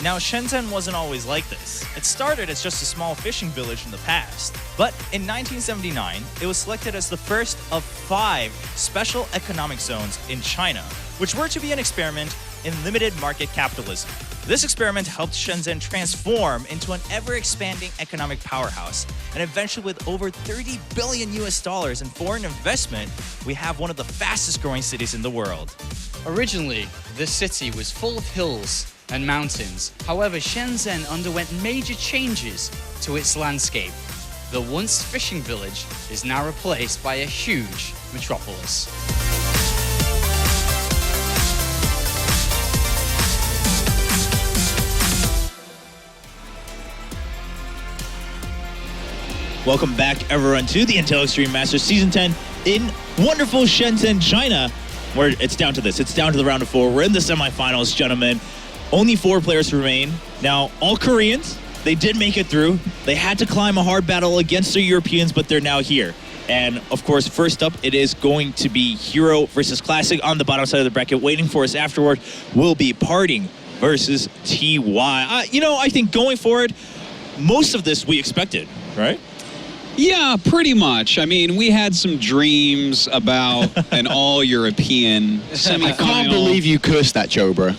Now, Shenzhen wasn't always like this. It started as just a small fishing village in the past. But in 1979, it was selected as the first of 5 special economic zones in China, which were to be an experiment in limited market capitalism. This experiment helped Shenzhen transform into an ever-expanding economic powerhouse, and eventually with over $30 billion in foreign investment, we have one of the fastest-growing cities in the world. Originally, this city was full of hills and mountains. However, Shenzhen underwent major changes to its landscape. The once fishing village is now replaced by a huge metropolis. Welcome back, everyone, to the Intel Extreme Masters Season 10 in wonderful Shenzhen, China, where it's down to this. It's down to the round of 4. We're in the semifinals, gentlemen. Only 4 players remain. Now, all Koreans, they did make it through. They had to climb a hard battle against the Europeans, but they're now here. And, of course, first up, it is going to be herO versus Classic on the bottom side of the bracket. Waiting for us afterward will be Parting versus TY. I think going forward, most of this we expected, right? Yeah, pretty much. I mean, we had some dreams about an all-European semifinal. I can't believe you cursed that Chobra.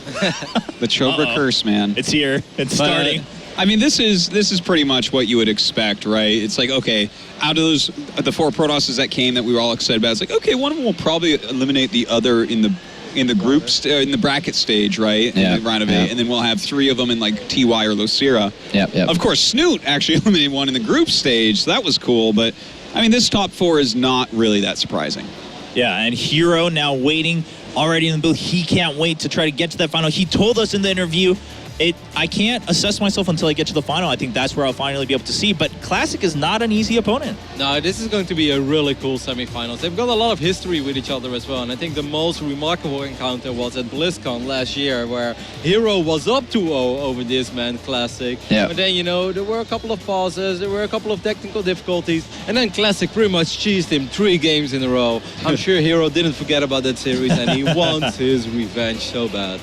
The Chobra curse, man. It's here. It's starting. I mean, this is pretty much what you would expect, right? It's like, okay, out of the 4 Protosses that came that we were all excited about, it's like, okay, one of them will probably eliminate the other in the in the bracket stage, right? Yeah. In the round of 8, and then we'll have 3 of them in like TY or Lucira. Yep. Of course, Snoot actually eliminated one in the group stage, so that was cool. But I mean, this top 4 is not really that surprising. Yeah, and herO now waiting already in the booth. He can't wait to try to get to that final. He told us in the interview, I can't assess myself until I get to the final. I think that's where I'll finally be able to see. But Classic is not an easy opponent. No, this is going to be a really cool semifinals. They've got a lot of history with each other as well. And I think the most remarkable encounter was at BlizzCon last year, where herO was up 2-0 over this man, Classic. Yeah. But then, there were a couple of pauses, there were a couple of technical difficulties, and then Classic pretty much cheesed him 3 games in a row. I'm sure herO didn't forget about that series, and he wants his revenge so bad.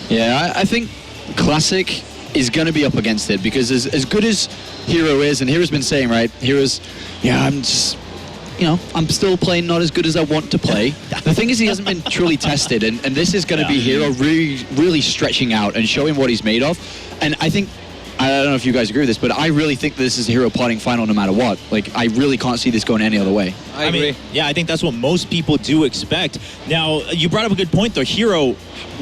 Yeah, I think Classic is going to be up against it, because as good as herO is, and herO's been saying, right, herO's, I'm just, I'm still playing not as good as I want to play. The thing is, he hasn't been truly tested, and this is going to be herO really stretching out and showing what he's made of. And I think, I don't know if you guys agree with this, but I really think this is a herO Parting final no matter what. Like, I really can't see this going any other way. I agree. Yeah, I think that's what most people do expect. Now, you brought up a good point, though. herO,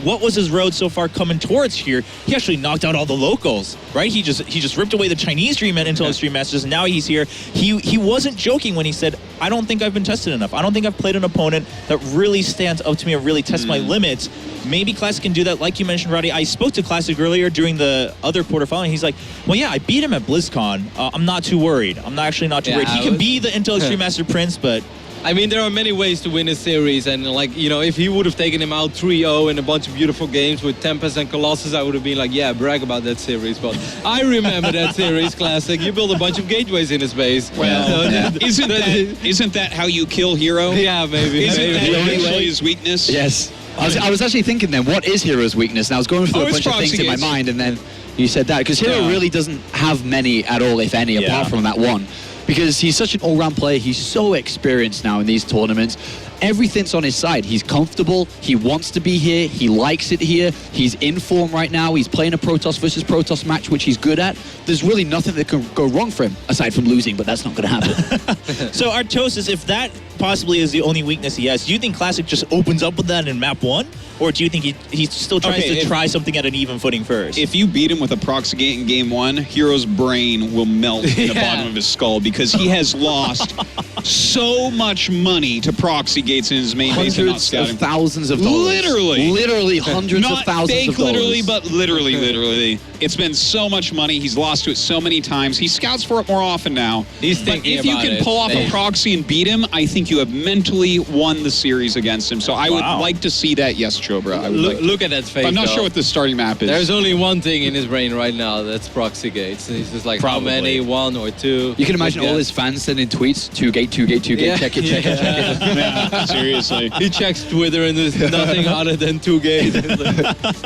what was his road so far coming towards here? He actually knocked out all the locals, right? He just ripped away the Chinese Dream at Intel Extreme Masters, and now he's here. He wasn't joking when he said, I don't think I've been tested enough. I don't think I've played an opponent that really stands up to me or really tests my limits. Maybe Classic can do that. Like you mentioned, Roddy, I spoke to Classic earlier during the other quarterfinal, and he's like, well, yeah, I beat him at BlizzCon. I'm not too worried. I'm actually not too worried. He can be the Intel Extreme Master Prince, but... I mean, there are many ways to win a series, and if he would have taken him out 3-0 in a bunch of beautiful games with Tempest and Colossus, I would have been like, yeah, brag about that series. But I remember that series, Classic. You built a bunch of gateways in his base. Well, isn't that how you kill herO? Yeah, maybe. Isn't that actually his weakness? Yes. I was actually thinking then, what is herO's weakness? And I was going through a bunch of things in my mind, and then you said that. Because herO really doesn't have many at all, if any, apart from that one. Because he's such an all-round player. He's so experienced now in these tournaments. Everything's on his side. He's comfortable. He wants to be here. He likes it here. He's in form right now. He's playing a Protoss versus Protoss match, which he's good at. There's really nothing that can go wrong for him, aside from losing, but that's not going to happen. So, Artosis, if that possibly is the only weakness he has, do you think Classic just opens up with that in map 1? Or do you think he still tries to try something at an even footing first? If you beat him with a proxy gate in game 1, herO's brain will melt in the bottom of his skull, because he has lost so much money to proxy gates in his main base and not scouting. Hundreds of thousands of dollars. Literally hundreds of thousands Not fake of dollars. literally, but literally. It's been so much money. He's lost to it so many times. He scouts for it more often now. He's but thinking if you about can it. pull off a proxy and beat him, I think you have mentally won the series against him. So I would like to see that, yes, Chobra. I would Look at that face. I'm not though. sure what the starting map is. There's only one thing in his brain right now, that's proxy gates. And he's just like, how many? 1 or 2? You can imagine all his fans sending tweets, 2 gate, 2-gate, check it. Yeah, seriously. He checks Twitter and there's nothing other than 2-gate.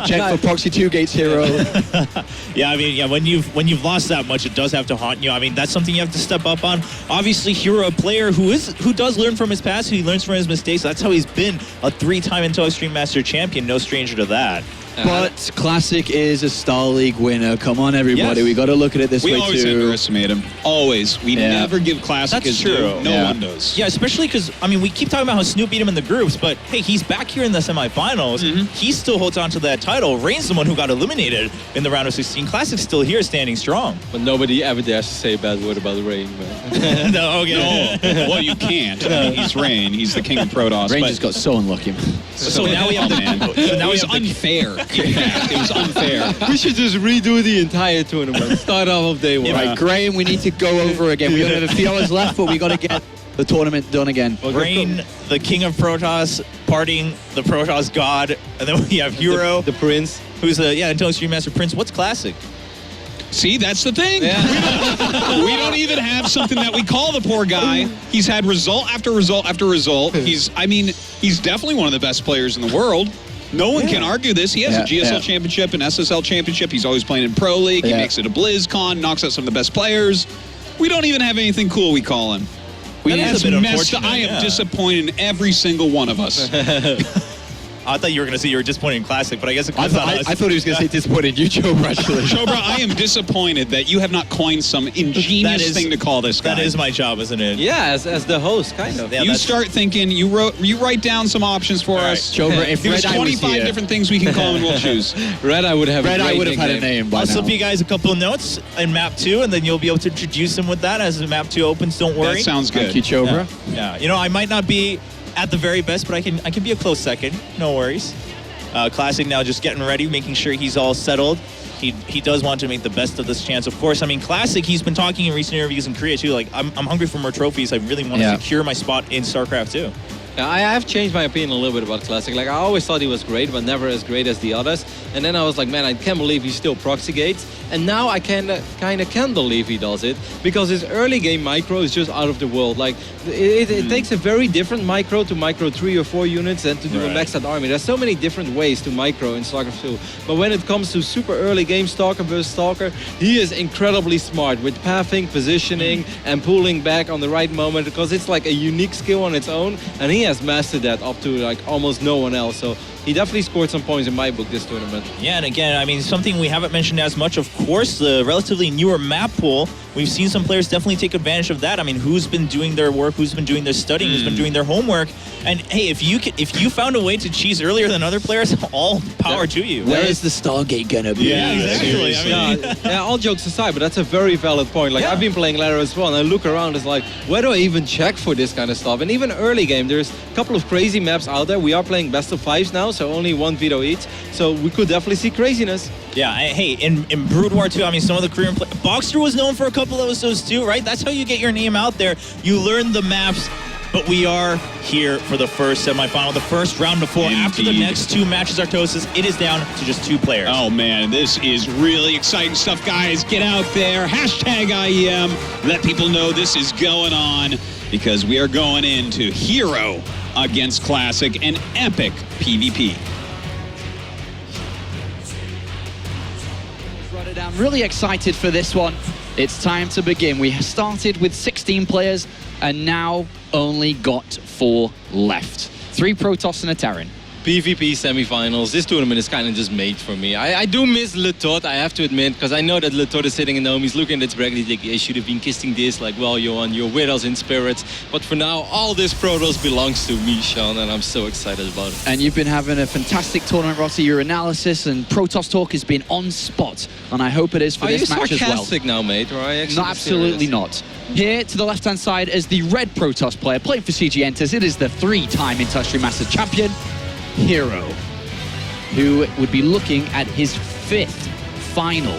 Check for proxy 2-gates, herO. Yeah, I mean, yeah, when you've lost that much, it does have to haunt you. I mean, that's something you have to step up on. Obviously, herO, a player who does learn from his past, he learns from his mistakes. That's how he's been a 3-time Intel Extreme Master champion. No stranger to that. But Classic is a Star League winner. Come on, everybody. Yes. We got to look at it this way, We always too. underestimate him. Always. We never give Classic That's his true. due. No one does. Yeah, especially because, I mean, we keep talking about how Snoop beat him in the groups, but hey, he's back here in the semifinals. He still holds on to that title. Reign's the one who got eliminated in the round of 16. Classic's still here, standing strong. But nobody ever dares to say a bad word about Reign, man. No, okay. No, well, you can't. I mean, he's Reign. He's the king of Protoss. Rangers got so unlucky. So now we have it was unfair. In fact, it was unfair. We should just redo the entire tournament. Start off of day one. Right, Graham, we need to go over again. We only have a few hours left, but we got to get the tournament done again. Reign, the king of Protoss, parting the Protoss god, and then we have herO, the prince, who's the Intel Extreme Master Prince. What's Classic? See, that's the thing. Yeah. We don't even have something that we call the poor guy. He's had result after result after result. He's definitely one of the best players in the world. No one can argue this. He has a GSL championship, an SSL championship. He's always playing in Pro League. He makes it a BlizzCon, knocks out some of the best players. We don't even have anything cool we call him. That is a bit unfortunate, I am disappointed in every single one of us. I thought you were going to say you were disappointed in Classic, but I guess it I comes on us. thought he was going to say disappointed you, Chobra, actually. Chobra, I am disappointed that you have not coined some ingenious thing to call this guy. That is my job, isn't it? Yeah, as the host, kind of. Yeah, You start thinking, you write down some options for us. Chobra, if There's Red Eye was 25 here, different things we can call him and we'll choose. Red Eye would have Red Eye would have had a name by I'll now. slip you guys a couple of notes in map 2, and then you'll be able to introduce him with that as the map 2 opens. Don't worry. That sounds good. Thank you, Chobra. Yeah, you know, I might not be at the very best, but I can be a close second. No worries. Classic now just getting ready, making sure he's all settled. He does want to make the best of this chance, of course. I mean, Classic, he's been talking in recent interviews in Korea, too. Like, I'm hungry for more trophies. I really want to secure my spot in StarCraft, too. Yeah, I have changed my opinion a little bit about Classic. Like, I always thought he was great, but never as great as the others. And then I was like, man, I can't believe he still proxy gates. And now I kind of can believe he does it, because his early game micro is just out of the world. Like, it takes a very different micro to micro 3 or 4 units than to do a maxed out army. There's so many different ways to micro in StarCraft 2. But when it comes to super early game Stalker versus Stalker, he is incredibly smart with pathing, positioning, and pulling back on the right moment, because it's like a unique skill on its own, and he has mastered that up to like almost no one else. So he definitely scored some points in my book this tournament. Yeah, and again, I mean, something we haven't mentioned as much, of course, the relatively newer map pool. We've seen some players definitely take advantage of that. I mean, who's been doing their work, who's been doing their studying, who's been doing their homework. And hey, if you found a way to cheese earlier than other players, all power to you. Where is the Stargate gonna be? Yeah, exactly. I mean, Yeah, all jokes aside, but that's a very valid point. Like, I've been playing ladder as well, and I look around, it's like, where do I even check for this kind of stuff? And even early game, there's a couple of crazy maps out there. We are playing best of 5s now, so only one veto each. So we could definitely see craziness. Yeah, hey, in Brood War 2, I mean, some of the Korean players, Boxer was known for a couple of those too, right? That's how you get your name out there. You learn the maps, but we are here for the first semifinal, the first round of 4. Indeed. After the next 2 matches are toasted, it is down to just 2 players. Oh man, this is really exciting stuff, guys. Get out there, hashtag IEM. Let people know this is going on, because we are going into herO against Classic, an epic PvP. I'm really excited for this one. It's time to begin. We started with 16 players and now only got 4 left. 3 Protoss and a Terran. PvP semifinals. This tournament is kind of just made for me. I do miss Le Tot, I have to admit, because I know that Le Tot is sitting in home. He's looking at its bracket. He's like, I should have been kissing this. Like, well, Johan, you're with us in spirits. But for now, all this Protoss belongs to me, Sean, and I'm so excited about it. And you've been having a fantastic tournament, Rossi. Your analysis and Protoss talk has been on spot, and I hope it is for this match as well. Are you sarcastic now, mate? Or are you No, absolutely not. Here to the left-hand side is the red Protoss player playing for CG Enters. It is the 3-time Intel Master champion, herO, who would be looking at his 5th final.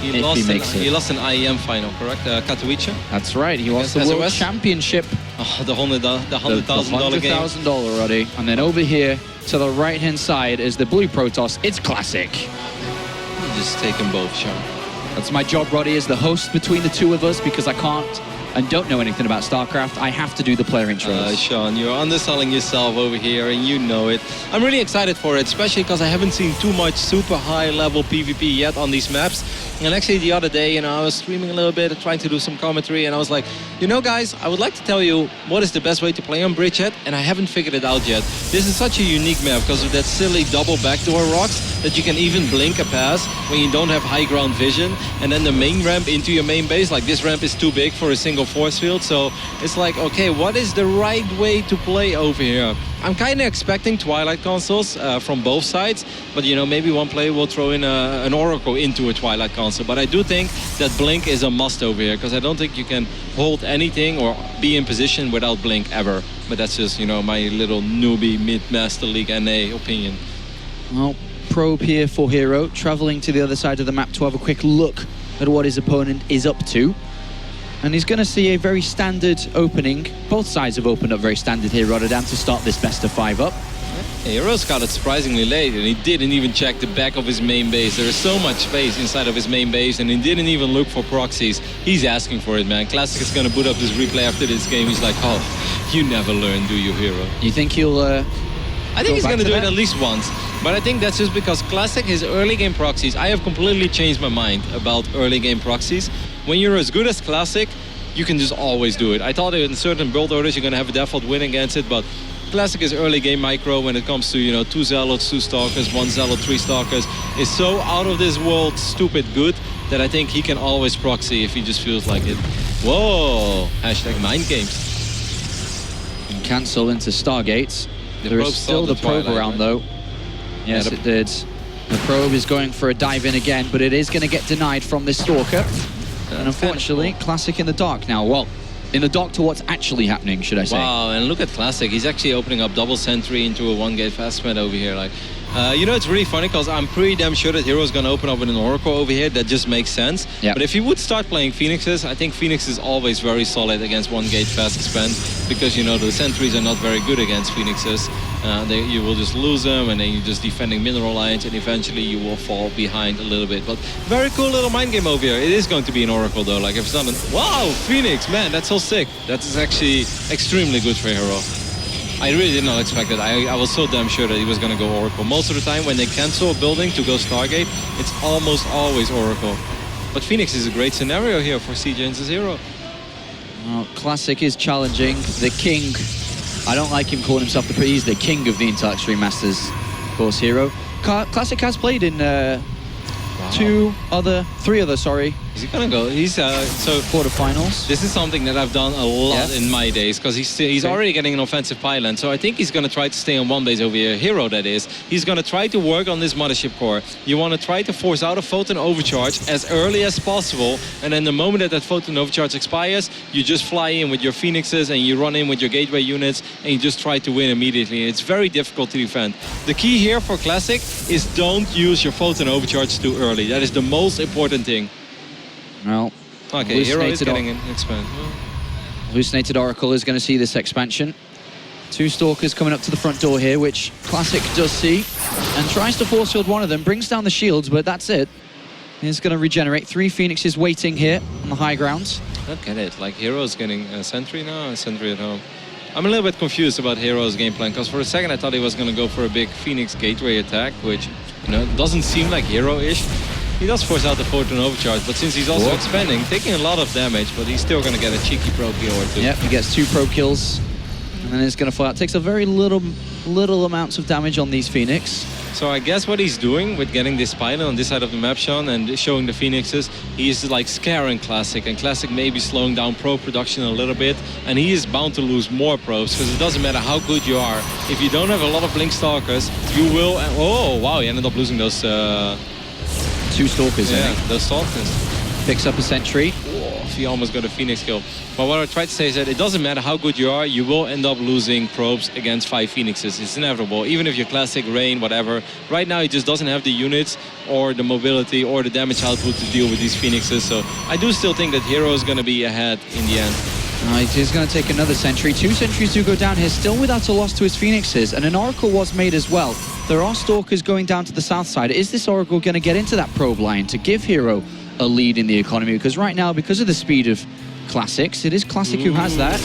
He lost an IEM final, correct? Katowice? That's right. He lost the Against World SOS? Championship. Oh, the $100,000 game. $100,000 already. And then over here to the right-hand side is the blue Protoss. It's Classic. Just take them both, Sean. That's my job, Roddy, as the host between the two of us, because I can't and don't know anything about StarCraft, I have to do the player intros. Sean, you're underselling yourself over here, and you know it. I'm really excited for it, especially because I haven't seen too much super high-level PvP yet on these maps. And actually, the other day, I was streaming a little bit, trying to do some commentary, and I was like, guys, I would like to tell you what is the best way to play on Bridgehead, and I haven't figured it out yet. This is such a unique map because of that silly double backdoor rocks that you can even blink a pass when you don't have high ground vision, and then the main ramp into your main base, like this ramp is too big for a single force field, so it's like, okay, what is the right way to play over here? I'm kind of expecting Twilight consoles from both sides, but maybe one player will throw in an Oracle into a Twilight console, but I do think that Blink is a must over here, because I don't think you can hold anything or be in position without Blink ever. But that's just, my little newbie mid-master league NA opinion. Well, probe here for herO, traveling to the other side of the map to have a quick look at what his opponent is up to. And he's going to see a very standard opening. Both sides have opened up very standard here, Rotterdam, to start this best of 5 up. herO got it surprisingly late, and he didn't even check the back of his main base. There is so much space inside of his main base, and he didn't even look for proxies. He's asking for it, man. Classic is going to boot up this replay after this game. He's like, oh, you never learn, do you, herO? You think he'll... I think he's going to do it at least once. But I think that's just because Classic, his early game proxies, I have completely changed my mind about early game proxies. When you're as good as Classic, you can just always do it. I thought in certain build orders you're going to have a default win against it, but Classic is early game micro when it comes to, 2 Zealots, 2 Stalkers, 1 Zealot, 3 Stalkers. It's so out of this world stupid good that I think he can always proxy if he just feels like it. Whoa! Hashtag mind games. And cancel into Stargates. There is still the probe around, though. Yes, it did. The probe is going for a dive in again, but it is going to get denied from this Stalker. And unfortunately, Classic in the dark now. Well, in the dark to what's actually happening, should I say. Wow, and look at Classic. He's actually opening up double sentry into a 1-gate fastmet over here. Like, it's really funny because I'm pretty damn sure that herO's going to open up with an Oracle over here. That just makes sense. Yep. But if he would start playing Phoenixes, I think Phoenix is always very solid against 1-gate fast expand because, the sentries are not very good against Phoenixes. You will just lose them, and then you're just defending mineral lines, and eventually you will fall behind a little bit. But very cool little mind game over here. It is going to be an Oracle, though. Like, if it's not wow, Phoenix, man, that's so sick. That is actually extremely good for herO. I really did not expect it. I was so damn sure that he was going to go Oracle. Most of the time, when they cancel a building to go Stargate, it's almost always Oracle. But Phoenix is a great scenario here for CJ and herO. Well, Classic is challenging the king. I don't like him calling himself he's the king of the Intel Extreme Masters. Of course, herO. Classic has played in 3 other, Is he gonna go? He's so quarterfinals. This is something that I've done a lot in my days because he's already getting an offensive pylon. So I think he's gonna try to stay on one base over here. herO, that is. He's gonna try to work on this mothership core. You want to try to force out a photon overcharge as early as possible, and then the moment that photon overcharge expires, you just fly in with your Phoenixes and you run in with your gateway units and you just try to win immediately. It's very difficult to defend. The key here for Classic is don't use your photon overcharge too early. That is the most important thing. Well, okay, herO is getting an expand. Hallucinated Oracle is going to see this expansion. 2 Stalkers coming up to the front door here, which Classic does see, and tries to force field one of them, brings down the shields, but that's it. He's going to regenerate. 3 Phoenixes waiting here on the high grounds. Look at it, like herO's getting a sentry now, a sentry at home. I'm a little bit confused about herO's game plan, because for a second I thought he was going to go for a big Phoenix gateway attack, which, doesn't seem like herO-ish. He does force out the photon overcharge, but since he's also expanding, taking a lot of damage, but he's still going to get a cheeky probe kill or 2. Yep, he gets 2 probe kills, and then it's going to fly out. Takes a very little amounts of damage on these Phoenix. So I guess what he's doing with getting this pylon on this side of the map, Sean, and showing the Phoenixes, he's like scaring Classic, and Classic may be slowing down probe production a little bit, and he is bound to lose more probes, because it doesn't matter how good you are. If you don't have a lot of Blink Stalkers, you will... Oh, wow, he ended up losing those... 2 Stalkers, yeah, those Stalkers. Picks up a sentry. Oh, he almost got a Phoenix kill. But what I tried to say is that it doesn't matter how good you are, you will end up losing probes against 5 Phoenixes. It's inevitable, even if you're Classic, Rain, whatever. Right now, he just doesn't have the units or the mobility or the damage output to deal with these Phoenixes. So I do still think that herO is going to be ahead in the end. He's going to take another sentry. 2 sentries do go down here, still without a loss to his Phoenixes, and an Oracle was made as well. There are Stalkers going down to the south side. Is this Oracle going to get into that probe line to give herO a lead in the economy? Because right now, because of the speed of Classics. It is Classic who has that.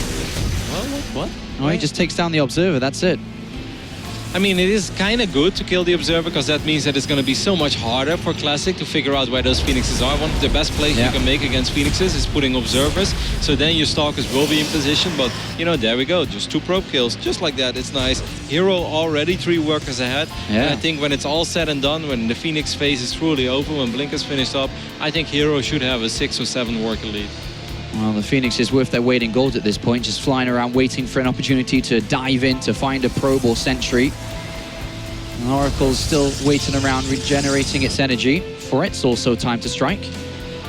What? Oh, he just takes down the Observer, that's it. I mean, it is kind of good to kill the Observer because that means that it's going to be so much harder for Classic to figure out where those Phoenixes are. One of the best plays you can make against Phoenixes is putting Observers. So then your Stalkers will be in position. But, you know, there we go. Just 2 probe kills. Just like that. It's nice. herO already 3 workers ahead. Yeah. And I think when it's all said and done, when the Phoenix phase is truly over, when Blink has finished up, I think herO should have a 6 or 7 worker lead. Well, the Phoenix is worth their weight in gold at this point, just flying around waiting for an opportunity to dive in to find a probe or sentry. And Oracle's still waiting around, regenerating its energy. For it's also time to strike.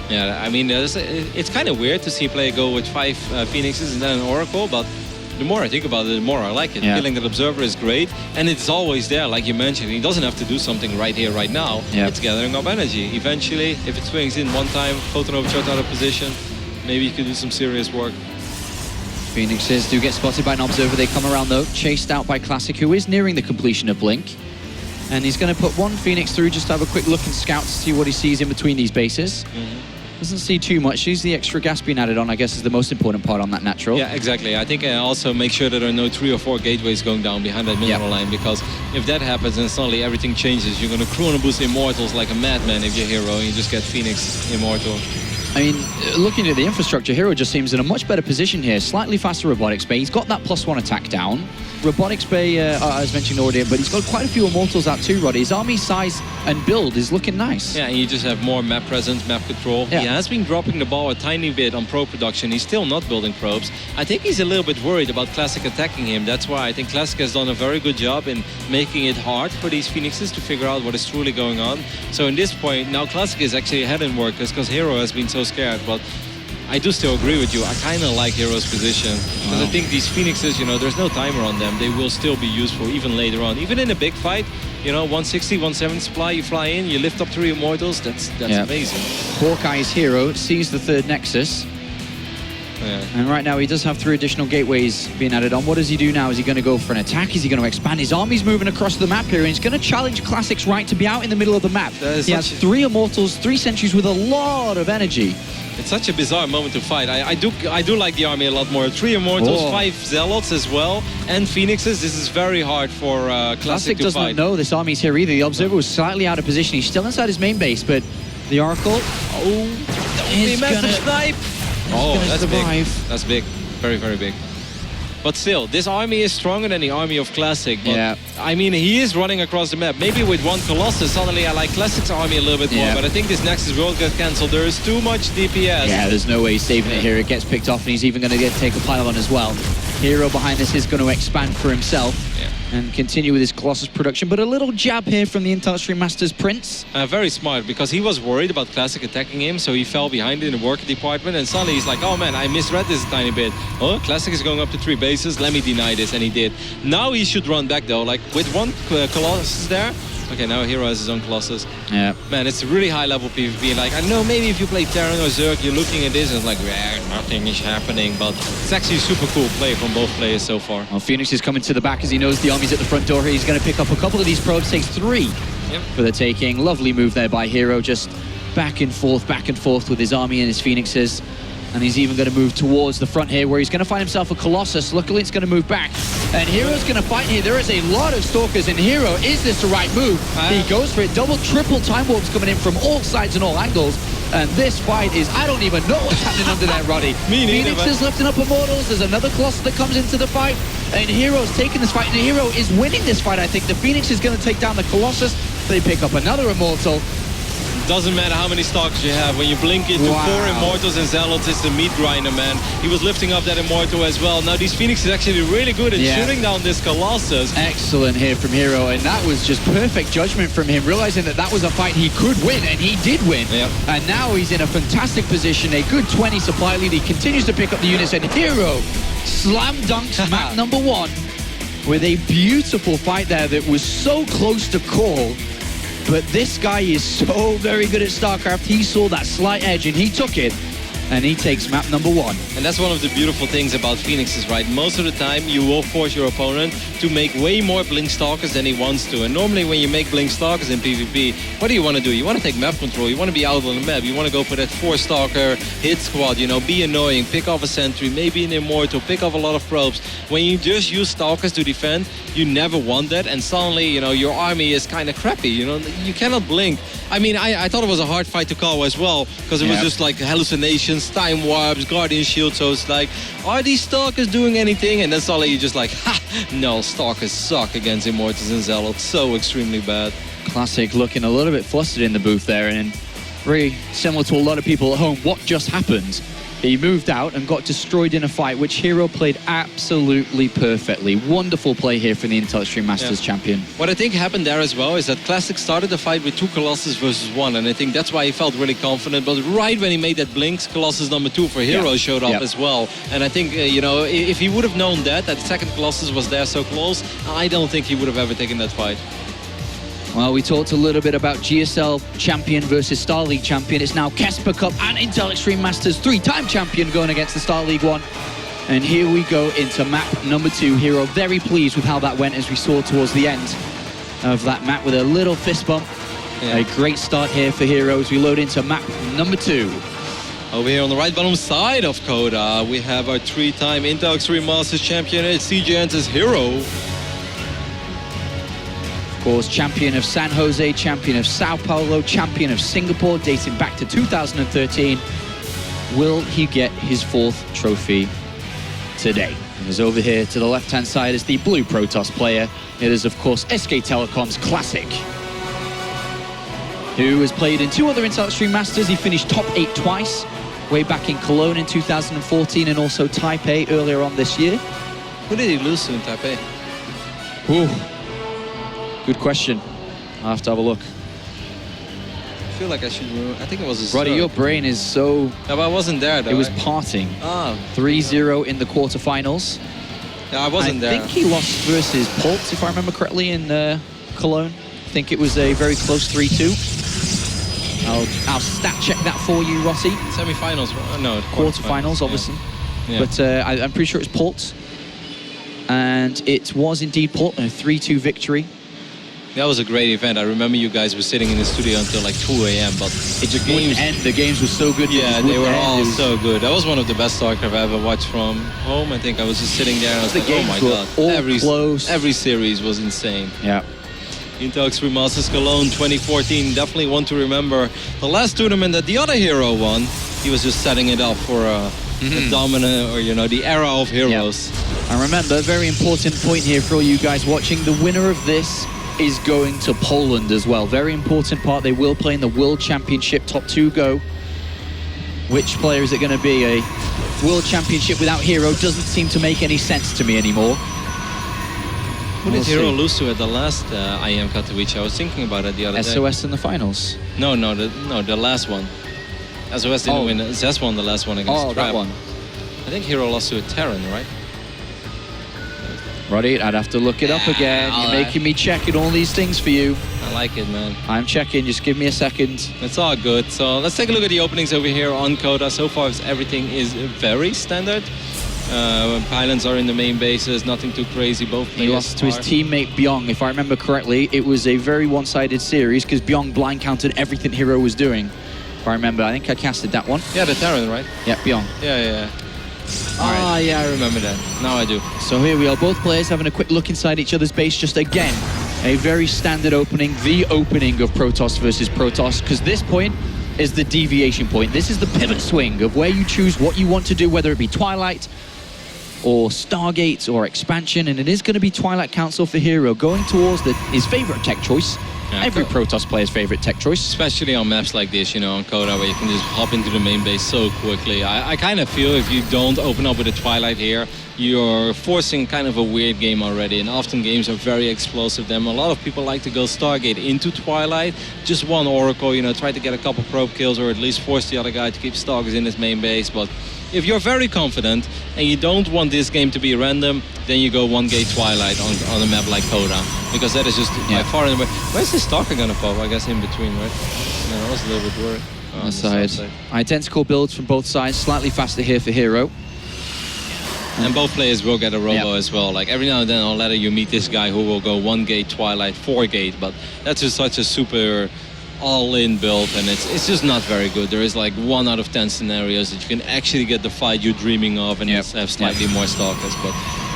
Yeah, I mean, it's kind of weird to see a player go with 5 Phoenixes and then an Oracle, but the more I think about it, the more I like it. Yeah. Killing that Observer is great, and it's always there, like you mentioned. He doesn't have to do something right here, right now. Yeah. It's gathering up energy. Eventually, if it swings in one time, photon overcharge out of position, maybe you could do some serious work. Phoenixes do get spotted by an Observer. They come around, though, chased out by Classic, who is nearing the completion of Blink. And he's going to put 1 Phoenix through just to have a quick look and scout to see what he sees in between these bases. Doesn't see too much. Sees the extra gas being added on, I guess, is the most important part on that natural. Yeah, exactly. I think also make sure that there are no 3 or 4 gateways going down behind that mineral line, because if that happens, then suddenly everything changes. You're going to chrono boost Immortals like a madman if you're herO, and you just get Phoenix Immortal. I mean, looking at the infrastructure, herO just seems in a much better position here. Slightly faster Robotics Bay. He's got that +1 attack down. Robotics Bay, as mentioned already, but he's got quite a few Immortals out too, Roddy. His army size and build is looking nice. Yeah, and you just have more map presence, map control. Yeah. He has been dropping the ball a tiny bit on probe production. He's still not building probes. I think he's a little bit worried about Classic attacking him. That's why I think Classic has done a very good job in making it hard for these Phoenixes to figure out what is truly going on. So in this point, now Classic is actually ahead in workers because herO has been so scared. But I do still agree with you. I kind of like herO's position because I think these Phoenixes, you know, there's no timer on them. They will still be useful even later on. Even in a big fight, you know, 160, 170 supply, you fly in, you lift up 3 Immortals. That's amazing. Hawkeye's herO sees the 3rd Nexus. Yeah. And right now he does have 3 additional gateways being added on. What does he do now? Is he going to go for an attack? Is he going to expand? His army's moving across the map here, and he's going to challenge Classic's right to be out in the middle of the map. He has 3 Immortals, 3 sentries with a lot of energy. It's such a bizarre moment to fight. I do like the army a lot more. 3 Immortals, 5 Zealots as well, and Phoenixes. This is very hard for Classic to does fight. not know this army's here either. The Observer was slightly out of position. He's still inside his main base, but the Oracle is going to snipe. Oh, that's survive. big. That's big. Very, very big. But still, this army is stronger than the army of Classic. But Yeah. I mean, he is running across the map. Maybe with 1 Colossus, suddenly I like Classic's army a little bit more. Yeah. But I think this Nexus will get cancelled. There is too much DPS. Yeah, there's no way he's saving it here. It gets picked off, and he's even going to take a pylon as well. herO behind this is going to expand for himself and continue with his Colossus production. But a little jab here from the Intel Extreme Masters Prince. Very smart, because he was worried about Classic attacking him, so he fell behind in the worker department, and suddenly he's like, oh man, I misread this a tiny bit. Oh, Classic is going up to 3 bases, let me deny this, and he did. Now he should run back though, like with 1 Colossus there. Okay, now herO has his own Colossus. Yeah. Man, it's a really high level PvP. Like, I know maybe if you play Terran or Zerg, you're looking at this and it's like, nothing is happening. But it's actually a super cool play from both players so far. Well, Phoenix is coming to the back as he knows the army's at the front door. He's going to pick up a couple of these probes. Takes 3 for the taking. Lovely move there by herO. Just back and forth with his army and his Phoenixes. And he's even going to move towards the front here, where he's going to find himself a Colossus. Luckily, it's going to move back. And herO's going to fight here. There is a lot of Stalkers in herO. Is this the right move? He goes for it. Double, triple time warps coming in from all sides and all angles. And this fight is, I don't even know what's happening under there, Roddy. Me neither, Phoenix is lifting up Immortals. There's another Colossus that comes into the fight. And herO's taking this fight. And herO is winning this fight, I think. The Phoenix is going to take down the Colossus. They pick up another Immortal. Doesn't matter how many Stalkers you have. When you blink into 4 Immortals and Zealots, it's the meat grinder, man. He was lifting up that Immortal as well. Now these Phoenix is actually really good at shooting down this Colossus. Excellent here from herO, and that was just perfect judgment from him, realizing that that was a fight he could win, and he did win. Yep. And now he's in a fantastic position, a good 20 supply lead. He continues to pick up the units, and herO slam dunks map number 1 with a beautiful fight there that was so close to call. But this guy is so very good at StarCraft. He saw that slight edge and he took it. and he takes map number 1. And that's one of the beautiful things about Phoenixes, right? Most of the time, you will force your opponent to make way more Blink Stalkers than he wants to. And normally when you make Blink Stalkers in PvP, what do you want to do? You want to take map control. You want to be out on the map. You want to go for that 4-stalker hit squad, you know, be annoying, pick off a sentry, maybe an immortal, pick off a lot of probes. When you just use stalkers to defend, you never want that. And suddenly, you know, your army is kind of crappy. You know, you cannot blink. I mean, I thought it was a hard fight to call as well, because it was just like hallucinations, time warps, guardian shield. So it's like, are these stalkers doing anything? And then suddenly you're just like, ha, no, stalkers suck against immortals and zealots. So extremely bad. Classic looking a little bit flustered in the booth there, and very similar to a lot of people at home. What just happened? He moved out and got destroyed in a fight, which herO played absolutely perfectly. Wonderful play here for the Intel Extreme Masters champion. What I think happened there as well is that Classic started the fight with 2 Colossus versus 1, and I think that's why he felt really confident. But right when he made that blinks, Colossus number 2 for herO showed up as well. And I think, you know, if he would have known that second Colossus was there so close, I don't think he would have ever taken that fight. Well, we talked a little bit about GSL champion versus Star League champion. It's now Kesper Cup and Intel Extreme Masters 3-time champion going against the Star League one. And here we go into map number 2. herO very pleased with how that went, as we saw towards the end of that map with a little fist bump. A great start here for herO as we load into map number 2. Over here on the right bottom side of Coda, we have our 3-time Intel Extreme Masters champion. It's CGN's herO. Of course, champion of San Jose, champion of Sao Paulo, champion of Singapore, dating back to 2013. Will he get his 4th trophy today? And as over here to the left-hand side is the blue Protoss player. It is, of course, SK Telecom's Classic, who has played in 2 other Intel Extreme Masters. He finished top 8 twice, way back in Cologne in 2014 and also Taipei earlier on this year. Who did he lose to in Taipei? Ooh. Good question. I'll have to have a look. I feel like I should remember. I think it was a Roddy, your brain is so... No, but I wasn't there, though. It was parting. Oh. 3-0 in the quarterfinals. Yeah, I wasn't there. I think he lost versus Pultz, if I remember correctly, in Cologne. I think it was a very close 3-2. I'll stat check that for you, Rossi. Semifinals, no. Quarterfinals, obviously. Yeah. But I'm pretty sure it was Pultz. And it was indeed Pultz, a 3-2 victory. That was a great event. I remember you guys were sitting in the studio until like 2 a.m. But it just wouldn't end. The games were so good. Yeah, they were all so good. That was one of the best StarCraft I ever watched from home. I think I was just sitting there and I was like, oh my god. Every series was insane. Yeah. Intel Extreme Masters Cologne 2014, definitely one to remember. The last tournament that the other herO won, he was just setting it up for a dominant, or you know, the era of heroes. I remember, very important point here for all you guys watching, the winner of this is going to Poland as well. Very important part. They will play in the World Championship. Top 2 go. Which player is it going to be? A World Championship without herO doesn't seem to make any sense to me anymore. Who did herO lose to at the last IEM Katowice? I was thinking about it the other day. SOS in the finals. No, the last one. SOS didn't win. ZES won the last one against Trap. That one. I think herO lost to a Terran, right? Roddy, I'd have to look it up again. You're making me checking all these things for you. I like it, man. I'm checking. Just give me a second. It's all good. So let's take a look at the openings over here on Coda. So far, everything is very standard. Pylons are in the main bases. Nothing too crazy. Both players He lost to his teammate Byung. If I remember correctly, it was a very one-sided series because Byung blind countered everything herO was doing. If I remember, I think I casted that one. Yeah, the Terran, right? Yeah, Byung. Yeah. Yeah, I remember that. Now I do. So here we are, both players having a quick look inside each other's base. Just again, a very standard opening, the opening of Protoss versus Protoss, because this point is the deviation point. This is the pivot swing of where you choose what you want to do, whether it be Twilight or Stargate or Expansion, and it is going to be Twilight Council for herO, going towards his favorite tech choice. Yeah, every Protoss player's favorite tech choice. Especially on maps like this, you know, on Coda, where you can just hop into the main base so quickly. I kind of feel if you don't open up with a Twilight here, you're forcing kind of a weird game already. And often games are very explosive. Then a lot of people like to go Stargate into Twilight. Just one Oracle, you know, try to get a couple probe kills or at least force the other guy to keep Stalkers in his main base. But if you're very confident and you don't want this game to be random, then you go one gate Twilight on a map like Coda, because that is just by far and away. Where's the Stalker gonna pop? I guess in between, right? No, I was a little bit worried. on the side. Identical builds from both sides, slightly faster here for herO. And both players will get a robo as well. Like every now and then on ladder you meet this guy who will go 1 gate Twilight, 4 gate, but that's just such a super all-in build, and it's just not very good. There is like 1 out of 10 scenarios that you can actually get the fight you're dreaming of and have slightly more stalkers. But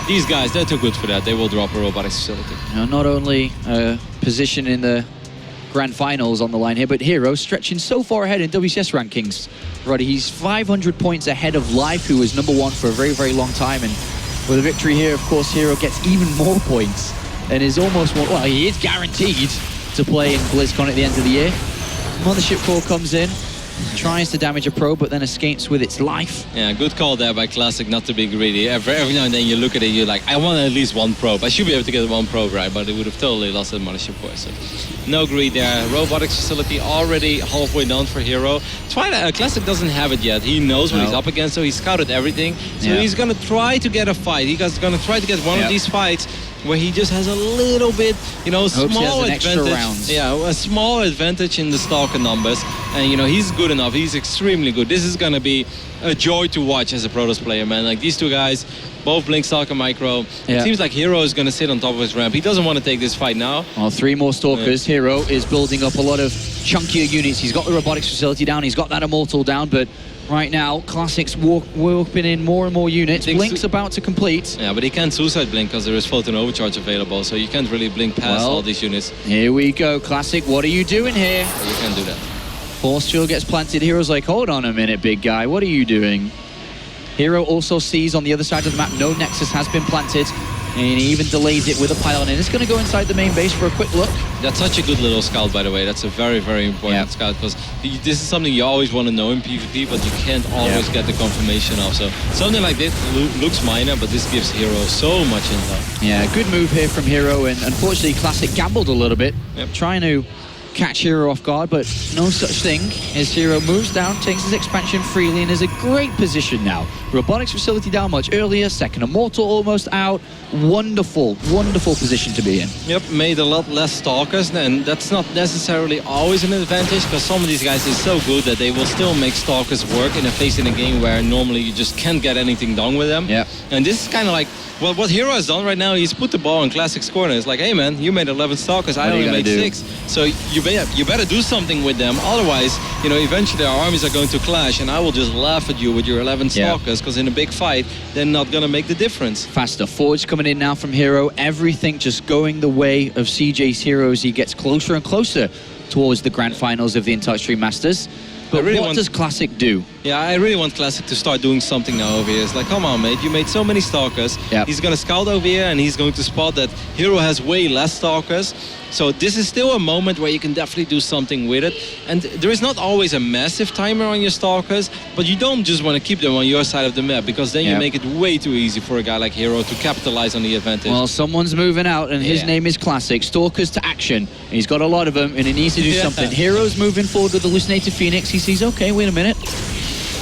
these guys, they're too good for that. They will drop a robotics facility. Now, not only position in the grand finals on the line here, but herO stretching so far ahead in WCS rankings. Roddy, he's 500 points ahead of Life, who was #1 for a very, very long time. And with a victory here, of course, herO gets even more points and is almost, well, he is guaranteed to play in BlizzCon at the end of the year. Mothership Core comes in, tries to damage a probe, but then escapes with its life. Yeah, good call there by Classic not to be greedy. Every now and then you look at it, you're like, I want at least 1 probe. I should be able to get 1 probe, right? But it would have totally lost the Mothership Core. So no greed there. Robotics facility already halfway done for herO. Classic doesn't have it yet. He knows what he's up against, so he scouted everything. So he's going to try to get a fight. He's going to try to get one of these fights where he just has a little bit, you know, small advantage. Yeah, a small advantage in the Stalker numbers. And, you know, he's good enough. He's extremely good. This is going to be a joy to watch as a Protoss player, man. Like, these two guys, both Blink, Stalker, Micro. It seems like herO is going to sit on top of his ramp. He doesn't want to take this fight now. Well, 3 more Stalkers. herO is building up a lot of chunkier units. He's got the robotics facility down. He's got that Immortal down, but right now, Classic's warping in more and more units. Blink's about to complete. Yeah, but he can't suicide Blink because there is Photon Overcharge available, so you can't really Blink past all these units. Here we go, Classic. What are you doing here? You can't do that. Force Shield gets planted. herO's like, hold on a minute, big guy. What are you doing? herO also sees on the other side of the map, no Nexus has been planted. And he even delays it with a pylon. And it's going to go inside the main base for a quick look. That's such a good little scout, by the way. That's a very, very important scout, because this is something you always want to know in PvP, but you can't always get the confirmation of. So something like this looks minor, but this gives herO so much intel. Yeah, good move here from herO, and unfortunately Classic gambled a little bit, trying to catch herO off guard, but no such thing as herO moves down, takes his expansion freely, and is a great position now. Robotics facility down much earlier, second Immortal almost out. Wonderful, wonderful position to be in. Yep, made a lot less Stalkers, and that's not necessarily always an advantage, because some of these guys are so good that they will still make Stalkers work in a phase in a game where normally you just can't get anything done with them. Yeah. And this is kind of like, well, what herO has done right now, he's put the ball in Classic's corner. It's like, hey man, you made 11 Stalkers, I only made 6. So you better do something with them. Otherwise, you know, eventually our armies are going to clash, and I will just laugh at you with your 11 Stalkers, because in a big fight, they're not going to make the difference. Faster Forge coming in now from herO. Everything just going the way of CJ's herO as he gets closer and closer towards the grand finals of the Extreme Masters. But what does Classic do? Yeah, I really want Classic to start doing something now over here. It's like, come on, mate, you made so many Stalkers. He's going to scout over here, and he's going to spot that herO has way less Stalkers. So this is still a moment where you can definitely do something with it. And there is not always a massive timer on your Stalkers, but you don't just want to keep them on your side of the map, because then you make it way too easy for a guy like herO to capitalize on the advantage. Well, someone's moving out, and his name is Classic. Stalkers to action. He's got a lot of them, and he needs to do something. herO's moving forward with the Hallucinated Phoenix. He sees, okay, wait a minute.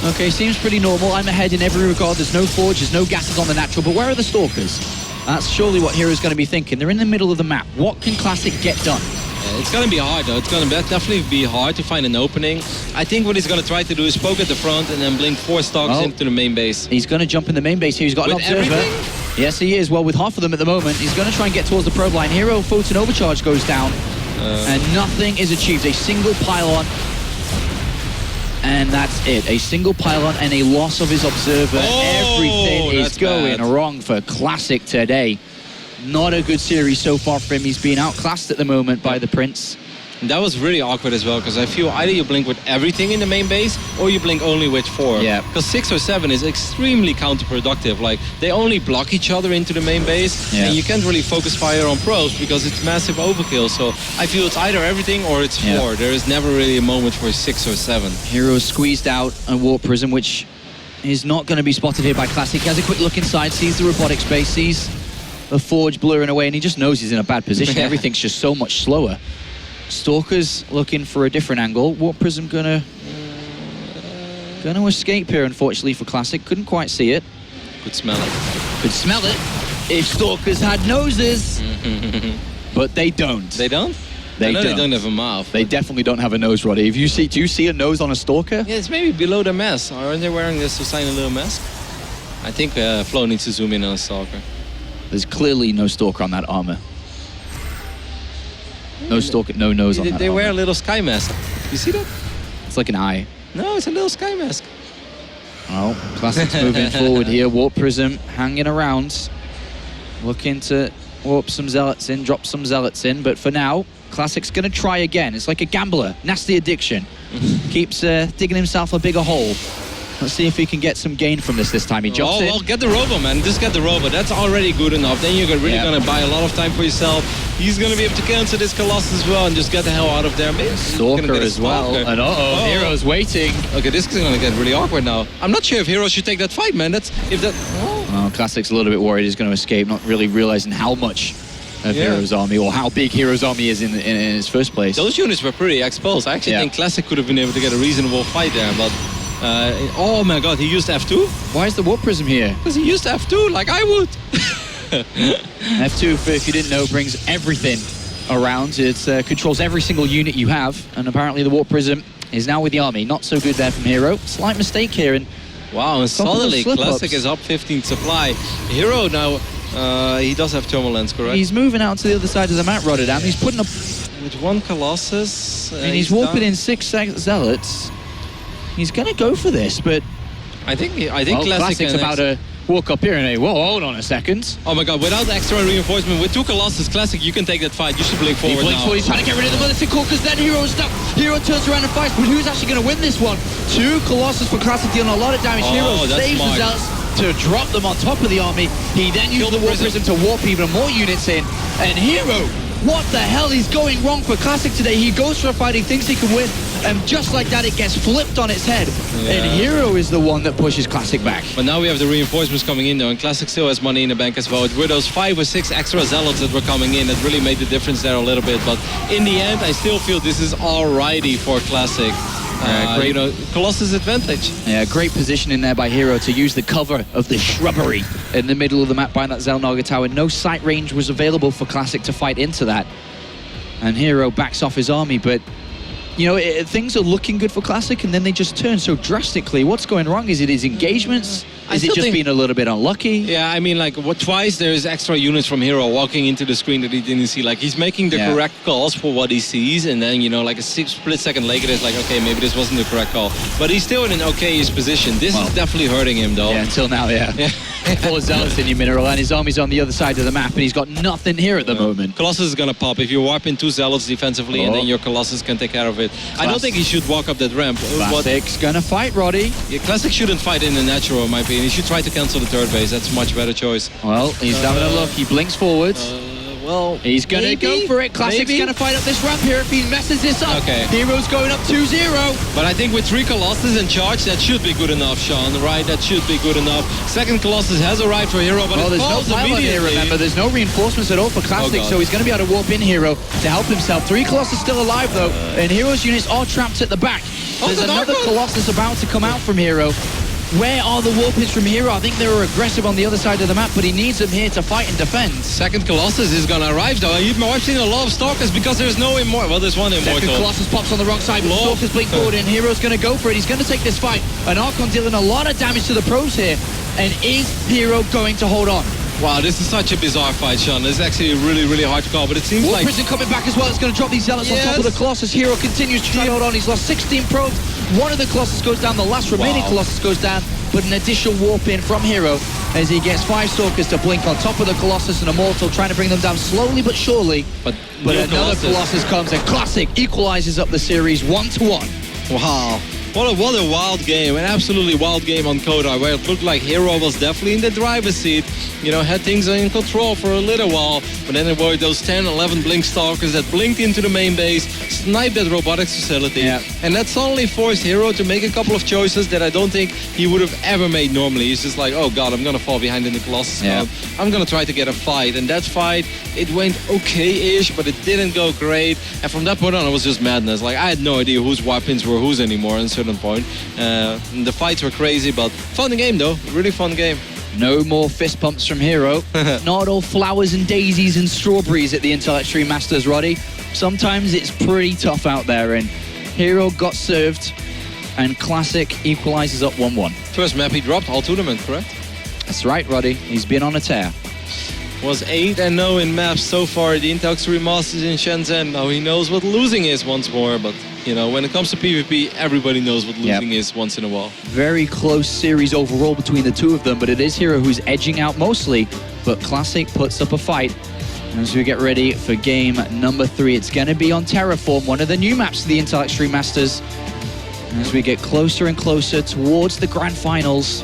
Okay, seems pretty normal. I'm ahead in every regard. There's no Forge, there's no gases on the natural, but where are the Stalkers? That's surely what herO's going to be thinking. They're in the middle of the map. What can Classic get done? It's going to be hard, though. It's going to definitely be hard to find an opening. I think what he's going to try to do is poke at the front and then blink 4 Stalkers into the main base. He's going to jump in the main base here. He's got an observer. Everything? Yes, he is. Well, with half of them at the moment, he's going to try and get towards the probe line. herO, Photon Overcharge goes down, and nothing is achieved. A single pylon. And that's it. A single pylon and a loss of his observer. Everything is going wrong for Classic today. Not a good series so far for him. He's being outclassed at the moment by the Prince. And that was really awkward as well, because I feel either you blink with everything in the main base or you blink only with 4. Yeah. Because 6 or 7 is extremely counterproductive. Like, they only block each other into the main base, and you can't really focus fire on probes because it's massive overkill. So I feel it's either everything or it's 4. There is never really a moment for 6 or 7. herO squeezed out a Warp Prism, which is not going to be spotted here by Classic. He has a quick look inside, sees the robotic space, sees the Forge blurring away, and he just knows he's in a bad position. Everything's just so much slower. Stalker's looking for a different angle. Warp Prism gonna escape here, unfortunately, for Classic. Couldn't quite see it. Could smell it. Could smell it if Stalkers had noses. But they don't. They don't? They don't have a mouth. They definitely don't have a nose, Roddy. If you see, do you see a nose on a Stalker? Yeah, it's maybe below the mask. Aren't they wearing this to sign a little mask? I think Flo needs to zoom in on a Stalker. There's clearly no Stalker on that armor. No Stalker, no nose on that They wear a armor. little sky mask. You see that? It's like an eye. No, it's a little sky mask. Well, Classic's moving forward here. Warp Prism hanging around. Looking to warp some Zealots in, drop some Zealots in. But for now, Classic's going to try again. It's like a gambler. Nasty addiction. Keeps digging himself a bigger hole. Let's see if he can get some gain from this time. He jumps in. Well, get the Robo, man. Just get the Robo. That's already good enough. Then you're really going to buy a lot of time for yourself. He's going to be able to cancel this Colossus as well and just get the hell out of there. Maybe Stalker as well. And herO's waiting. Okay, this is going to get really awkward now. I'm not sure if herO should take that fight, man. Well, Classic's a little bit worried he's going to escape, not really realizing how much of herO's army or how big herO's army is in his first place. Those units were pretty exposed. I actually think Classic could have been able to get a reasonable fight there, but oh my god, he used F2? Why is the Warp Prism here? Because he used F2 like I would. F2, if you didn't know, brings everything around. It controls every single unit you have, and apparently the Warp Prism is now with the army. Not so good there from herO. Slight mistake here, and wow, and suddenly Classic is up 15 supply. herO now, he does have thermal lens, correct? He's moving out to the other side of the map, Rotterdam. He's putting up... With one Colossus. And he's warping in 6 Zealots. He's going to go for this, but... I think Classic's about to walk up here and say, whoa, hold on a second. Oh my god, without extra reinforcement, with 2 Colossus, Classic, you can take that fight. You should blink forward now. He's trying to get rid of the ballistic core because then herO's stuck. herO turns around and fights, but who's actually going to win this one? 2 Colossus for Classic dealing a lot of damage. herO saves the Zealots to drop them on top of the army. He then used the Warp Prism to warp even more units in. And herO, what the hell is going wrong for Classic today? He goes for a fight, he thinks he can win, and just like that, it gets flipped on its head. And herO is the one that pushes Classic back. But now we have the reinforcements coming in, though, and Classic still has money in the bank as well. It were those 5 or 6 extra Zealots that were coming in that really made the difference there a little bit. But in the end, I still feel this is alrighty for Classic. Great, Colossus advantage. Yeah, great position in there by herO to use the cover of the shrubbery in the middle of the map behind that Zelnaga tower. No sight range was available for Classic to fight into that. And herO backs off his army, but you know, things are looking good for Classic, and then they just turn so drastically. What's going wrong? Is it his engagements? Is it just being a little bit unlucky? Yeah, I mean, like, twice there's extra units from herO walking into the screen that he didn't see. Like, he's making the correct calls for what he sees, and then, you know, like a split second later, it's like, okay, maybe this wasn't the correct call. But he's still in an okay-ish position. This is definitely hurting him, though. Yeah, until now, Full Zealots in your mineral, and his army's on the other side of the map, and he's got nothing here at the moment. Colossus is gonna pop if you warp in 2 Zealots defensively, and then your Colossus can take care of it. I don't think he should walk up that ramp. Classic's gonna fight, Roddy. Yeah, Classic shouldn't fight in the natural, in my opinion. He should try to cancel the third base. That's a much better choice. Well, he's having a look. He blinks forwards. Well, he's gonna go for it. Classic's gonna fight up this ramp here if he messes this up. Okay. herO's going up 2-0. But I think with 3 Colossus in charge, that should be good enough, Sean, right? That should be good enough. Second Colossus has arrived for herO, but it falls immediately. Here, remember, there's no reinforcements at all for Classic, so he's gonna be able to warp in herO to help himself. 3 Colossus still alive, though, and herO's units are trapped at the back. There's another Colossus about to come out from herO. Where are the warp-ins from herO? I think they were aggressive on the other side of the map, but he needs them here to fight and defend. Second Colossus is gonna arrive, though. I've seen a lot of Stalkers because there's no Immortal. Well, there's one Immortal. Second Colossus pops on the wrong side, but Stalkers blink forward, and herO's gonna go for it. He's gonna take this fight. And Archon dealing a lot of damage to the pros here. And is herO going to hold on? Wow, this is such a bizarre fight, Sean. It's actually really, really hard to call, but it seems Warp like... Prison coming back as well. It's going to drop these Zealots on top of the Colossus. herO continues to try to hold on. He's lost 16 probes. One of the Colossus goes down. The last remaining Colossus goes down. But an additional warp in from herO as he gets 5 Stalkers to blink on top of the Colossus and Immortal, trying to bring them down slowly but surely. But another Colossus comes, and Classic equalizes up the series 1-1. Wow. What a wild game, an absolutely wild game on Kodai, where it looked like herO was definitely in the driver's seat, you know, had things in control for a little while, but then there were those 10, 11 Blink Stalkers that blinked into the main base, sniped that robotics facility, and that suddenly forced herO to make a couple of choices that I don't think he would have ever made normally. He's just like, oh god, I'm gonna fall behind in the Colossus mode. I'm gonna try to get a fight, and that fight, it went okay-ish, but it didn't go great, and from that point on, it was just madness. Like, I had no idea whose weapons were whose anymore at a certain point. The fights were crazy, but fun game though, really fun game. No more fist pumps from herO. Not all flowers and daisies and strawberries at the Intel Extreme Masters, Roddy. Sometimes it's pretty tough out there, and herO got served, and Classic equalizes up 1-1. First map he dropped all tournament, correct? That's right, Roddy. He's been on a tear. Was 8-0 in maps so far, the Intel Extreme Masters in Shenzhen. Now he knows what losing is once more, but you know, when it comes to PvP, everybody knows what losing is once in a while. Very close series overall between the two of them, but it is herO who's edging out mostly, but Classic puts up a fight. As we get ready for game number 3, it's going to be on Terraform, one of the new maps to the Intel Extreme Masters. As we get closer and closer towards the grand finals.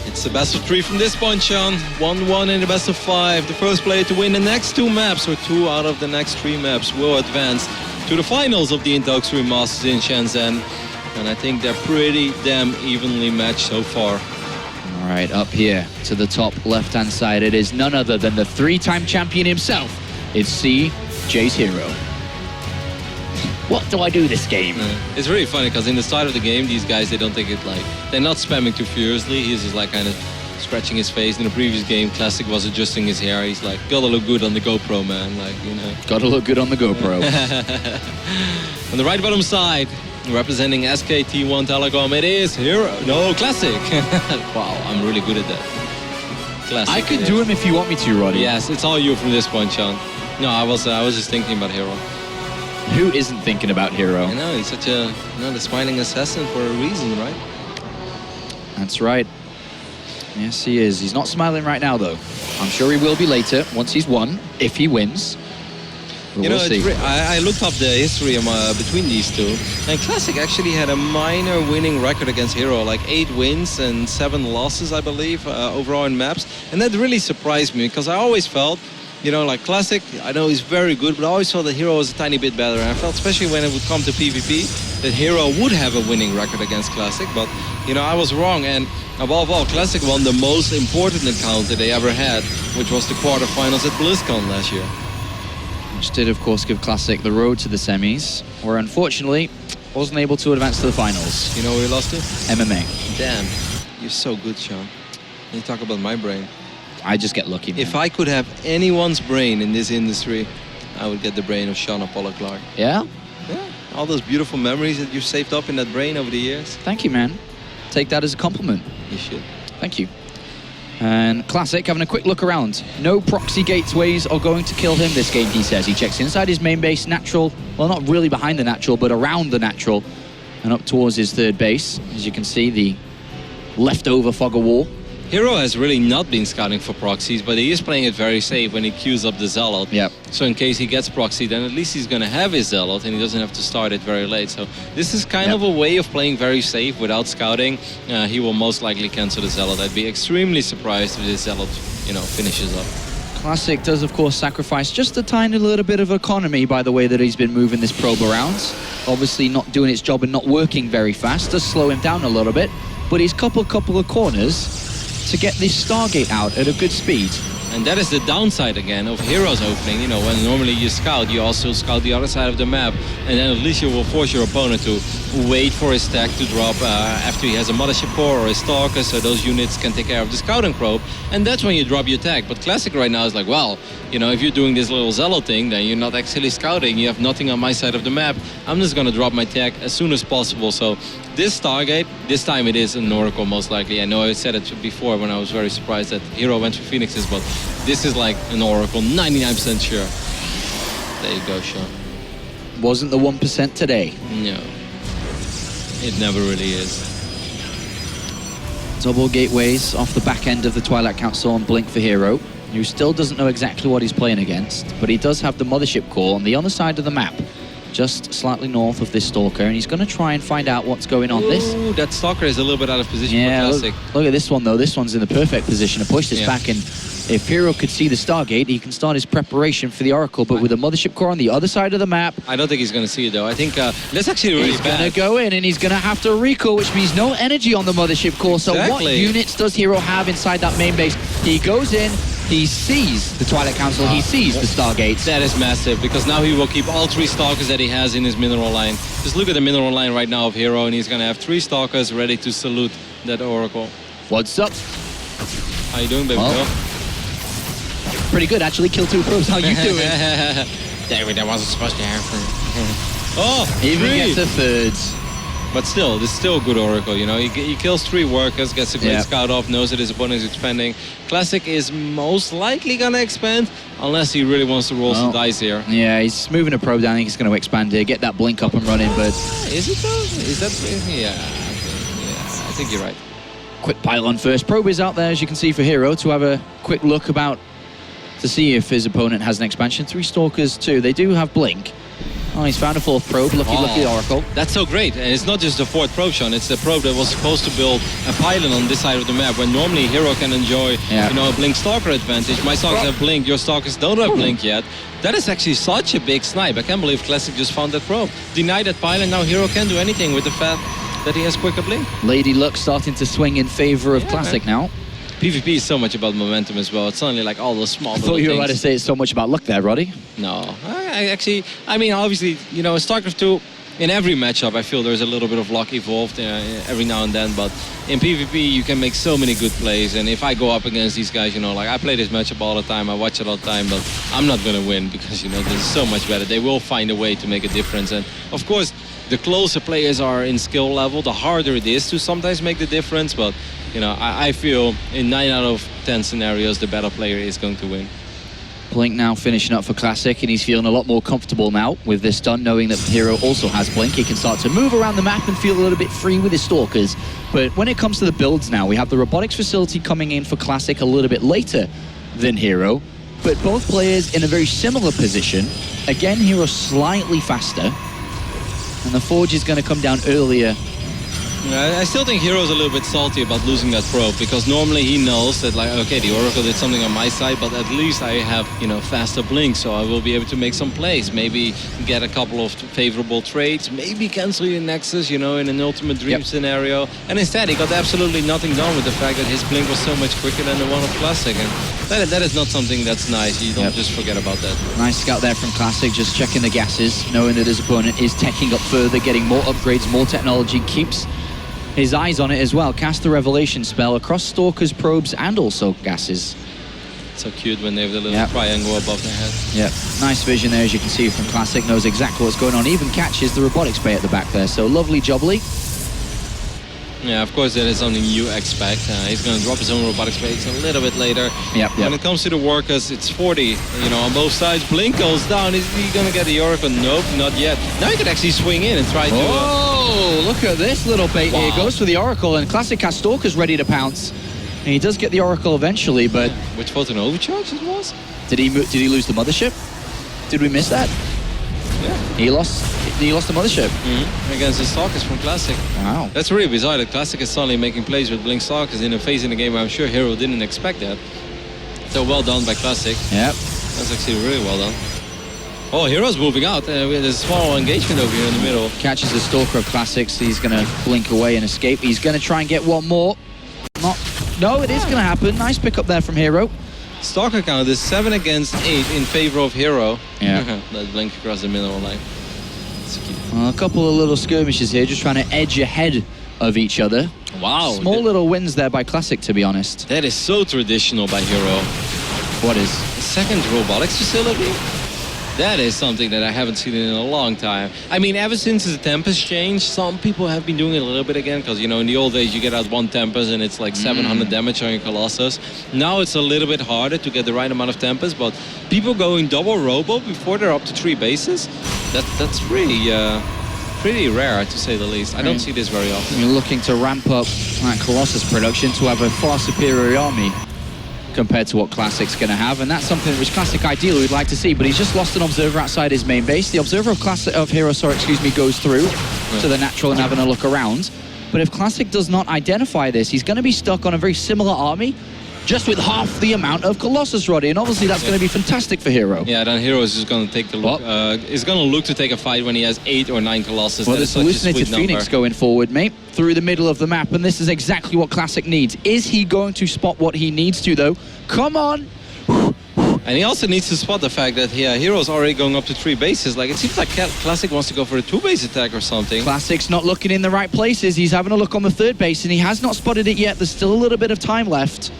It's the best of 3 from this point, Sean. 1-1 in the best of 5. The first player to win the next 2 maps, or 2 out of the next 3 maps, will advance to the finals of the Intel Extreme Masters in Shenzhen. And I think they're pretty damn evenly matched so far. All right, up here to the top left-hand side, it is none other than the 3-time champion himself. It's CJ's herO. What do I do this game? It's really funny because in the start of the game, these guys, they don't take it like, they're not spamming too furiously. He's just like kind of scratching his face. In the previous game, Classic was adjusting his hair. He's like, gotta look good on the GoPro, man. Like, you know. Gotta look good on the GoPro. On the right bottom side, representing SKT1 Telecom, it is herO. No, Classic. Wow, I'm really good at that. Classic. I could do him if you want me to, Roddy. Yes, it's all you from this point, Sean. No, I was just thinking about herO. Who isn't thinking about herO? I know, he's such a, you know, the smiling assassin for a reason, right? That's right. Yes, he is. He's not smiling right now, though. I'm sure he will be later, once he's won, if he wins. You know, I looked up the history between these two, and Classic actually had a minor winning record against herO, like 8 wins and 7 losses, I believe, overall in maps. And that really surprised me, because I always felt, you know, like Classic, I know he's very good, but I always thought that herO was a tiny bit better. And I felt, especially when it would come to PvP, that herO would have a winning record against Classic. But, you know, I was wrong. And above all, Classic won the most important encounter they ever had, which was the quarterfinals at BlizzCon last year. Which did, of course, give Classic the road to the semis, where unfortunately wasn't able to advance to the finals. You know where he lost to? MMA. Damn, you're so good, Sean. You talk about my brain. I just get lucky, man. If I could have anyone's brain in this industry, I would get the brain of Sean Apollo Clark. Yeah? Yeah, all those beautiful memories that you've saved up in that brain over the years. Thank you, man. Take that as a compliment. You should. Thank you. And Classic having a quick look around. No proxy gateways are going to kill him this game, he says. He checks inside his main base, natural, well, not really behind the natural, but around the natural, and up towards his third base. As you can see, the leftover fog of war. herO has really not been scouting for proxies, but he is playing it very safe when he queues up the Zealot. Yep. So in case he gets proxy, then at least he's going to have his Zealot and he doesn't have to start it very late. So this is kind of a way of playing very safe without scouting. He will most likely cancel the Zealot. I'd be extremely surprised if this Zealot, you know, finishes up. Classic does, of course, sacrifice just a tiny little bit of economy by the way that he's been moving this probe around. Obviously not doing its job and not working very fast does slow him down a little bit, but he's couple of corners to get this Stargate out at a good speed. And that is the downside again of herO's opening. You know, when normally you scout, you also scout the other side of the map, and then at least you will force your opponent to wait for his tech to drop after he has a Mothership Core or a Stalker, so those units can take care of the scouting probe, and that's when you drop your tech. But Classic right now is like, well, you know, if you're doing this little Zealot thing, then you're not actually scouting, you have nothing on my side of the map, I'm just gonna drop my tech as soon as possible. So this Stargate, this time it is an Oracle most likely. I know I said it before when I was very surprised that herO went for Phoenixes, but this is like an Oracle, 99% sure. There you go, Sean. Wasn't the 1% today. No. It never really is. Double gateways off the back end of the Twilight Council on Blink for herO, who still doesn't know exactly what he's playing against, but he does have the Mothership Core on the other side of the map, just slightly north of this Stalker, and he's going to try and find out what's going on. Ooh, that Stalker is a little bit out of position for Classic. Look at this one, though. This one's in the perfect position to push this back, and if herO could see the Stargate, he can start his preparation for the Oracle, but with a Mothership Core on the other side of the map. I don't think he's going to see it, though. I think that's actually really bad. He's going to go in, and he's going to have to recall, which means no energy on the Mothership Core. Exactly. So what units does herO have inside that main base? He goes in, he sees the Twilight Council, he sees the Stargates. That is massive, because now he will keep all 3 Stalkers that he has in his mineral line. Just look at the mineral line right now of herO, and he's going to have 3 Stalkers ready to salute that Oracle. What's up? How you doing, baby girl? Pretty good, actually. Kill 2 probes. How you doing? That wasn't supposed to happen. Oh, Even three. gets a thirds. But still, this is still a good Oracle, you know. He kills 3 workers, gets a great scout off, knows that his opponent is expanding. Classic is most likely gonna expand, unless he really wants to roll some dice here. Yeah, he's moving a probe down. I think he's going to expand here, get that blink up and running, but... Is it though? Is that... Yeah, I think you're right. Quick pylon first. Probe is out there, as you can see, for herO to have a quick look about to see if his opponent has an expansion. 3 Stalkers too. They do have blink. Oh, he's found a 4th probe. Lucky Oracle. That's so great. And it's not just the 4th probe, Sean. It's the probe that was supposed to build a pylon on this side of the map, when normally herO can enjoy, you know, a blink stalker advantage. My stalkers have blink, your stalkers don't have blink yet. That is actually such a big snipe. I can't believe Classic just found that probe. Deny that pylon, now herO can't do anything with the fact that he has quicker blink. Lady Luck starting to swing in favor of Classic now. PvP is so much about momentum as well. It's suddenly like all those small I thought you were about to say it's so much about luck there, Roddy. No, I mean, obviously, you know, StarCraft 2, in every matchup, I feel there's a little bit of luck involved every now and then, but in PvP, you can make so many good plays, and if I go up against these guys, you know, like I play this matchup all the time, I watch it all the time, but I'm not going to win because, you know, this is so much better. They will find a way to make a difference, and of course, the closer players are in skill level, the harder it is to sometimes make the difference, but you know, I feel in 9 out of 10 scenarios, the better player is going to win. Blink now finishing up for Classic, and he's feeling a lot more comfortable now with this done, knowing that herO also has blink. He can start to move around the map and feel a little bit free with his Stalkers. But when it comes to the builds now, we have the robotics facility coming in for Classic a little bit later than herO, but both players in a very similar position. Again, herO slightly faster, and the Forge is going to come down earlier. I still think herO's a little bit salty about losing that probe, because normally he knows that, like, okay, the Oracle did something on my side, but at least I have, you know, faster blink, so I will be able to make some plays, maybe get a couple of favorable trades, maybe cancel your Nexus, you know, in an ultimate dream scenario. And instead, he got absolutely nothing done with the fact that his blink was so much quicker than the one of Classic, and that is not something that's nice. You don't just forget about that. Nice scout there from Classic, just checking the gases, knowing that his opponent is teching up further, getting more upgrades, more technology, keeps his eyes on it as well. Cast the Revelation spell across Stalkers, probes, and also gases. So cute when they have the little triangle above their head. Yep, nice vision there, as you can see from Classic. Knows exactly what's going on. Even catches the robotics bay at the back there. So lovely jubbly. Yeah, of course that is something you expect. He's going to drop his own robotics base a little bit later. When it comes to the workers, it's 40, you know, on both sides. Blink goes down. Is he going to get the Oracle? Nope, not yet. Now he could actually swing in and try to... Oh, look at this little bait here. Goes for the Oracle, and Classic has Stalkers ready to pounce. And he does get the Oracle eventually, but... Which was an overcharge it was? Did he lose the mothership? Did we miss that? Yeah. He lost the mothership. Against the Stalkers from Classic. Wow. That's really bizarre that Classic is suddenly making plays with Blink Stalkers in a phase in the game where I'm sure herO didn't expect that. So well done by Classic. Yep. That's actually really well done. Oh, herO's moving out. There's a small engagement over here in the middle. Catches the Stalker of Classics. He's going to blink away and escape. He's going to try and get one more. No, it is going to happen. Nice pick up there from herO. Stalker count is 7 against 8 in favor of herO. Yeah. That blink across the middle line. Well, a couple of little skirmishes here, just trying to edge ahead of each other. Wow. Small little wins there by Classic, to be honest. That is so traditional by herO. What is? Second robotics facility? That is something that I haven't seen in a long time. I mean, ever since the Tempest changed, some people have been doing it a little bit again, because, you know, in the old days, you get out one Tempest and it's like 700 damage on your Colossus. Now it's a little bit harder to get the right amount of Tempest, but people going double robo before they're up to 3 bases, that's really pretty rare, to say the least. I don't see this very often. You're looking to ramp up that Colossus production to have a far superior army compared to what Classic's going to have, and that's something which Classic ideally would like to see, but he's just lost an Observer outside his main base. The Observer of herO, goes through to the natural and having a look around, but if Classic does not identify this, he's going to be stuck on a very similar army, just with half the amount of Colossus, Roddy, and obviously that's going to be fantastic for herO. Yeah, then herO is just going to take the look. Is going to look to take a fight when he has 8 or 9 Colossus. Well, there's Hallucinated Phoenix going forward, mate, through the middle of the map, and this is exactly what Classic needs. Is he going to spot what he needs to, though? Come on! And he also needs to spot the fact that hero's already going up to 3 bases. Like, it seems like Classic wants to go for a 2-base attack or something. Classic's not looking in the right places. He's having a look on the 3rd base, and he has not spotted it yet. There's still a little bit of time left.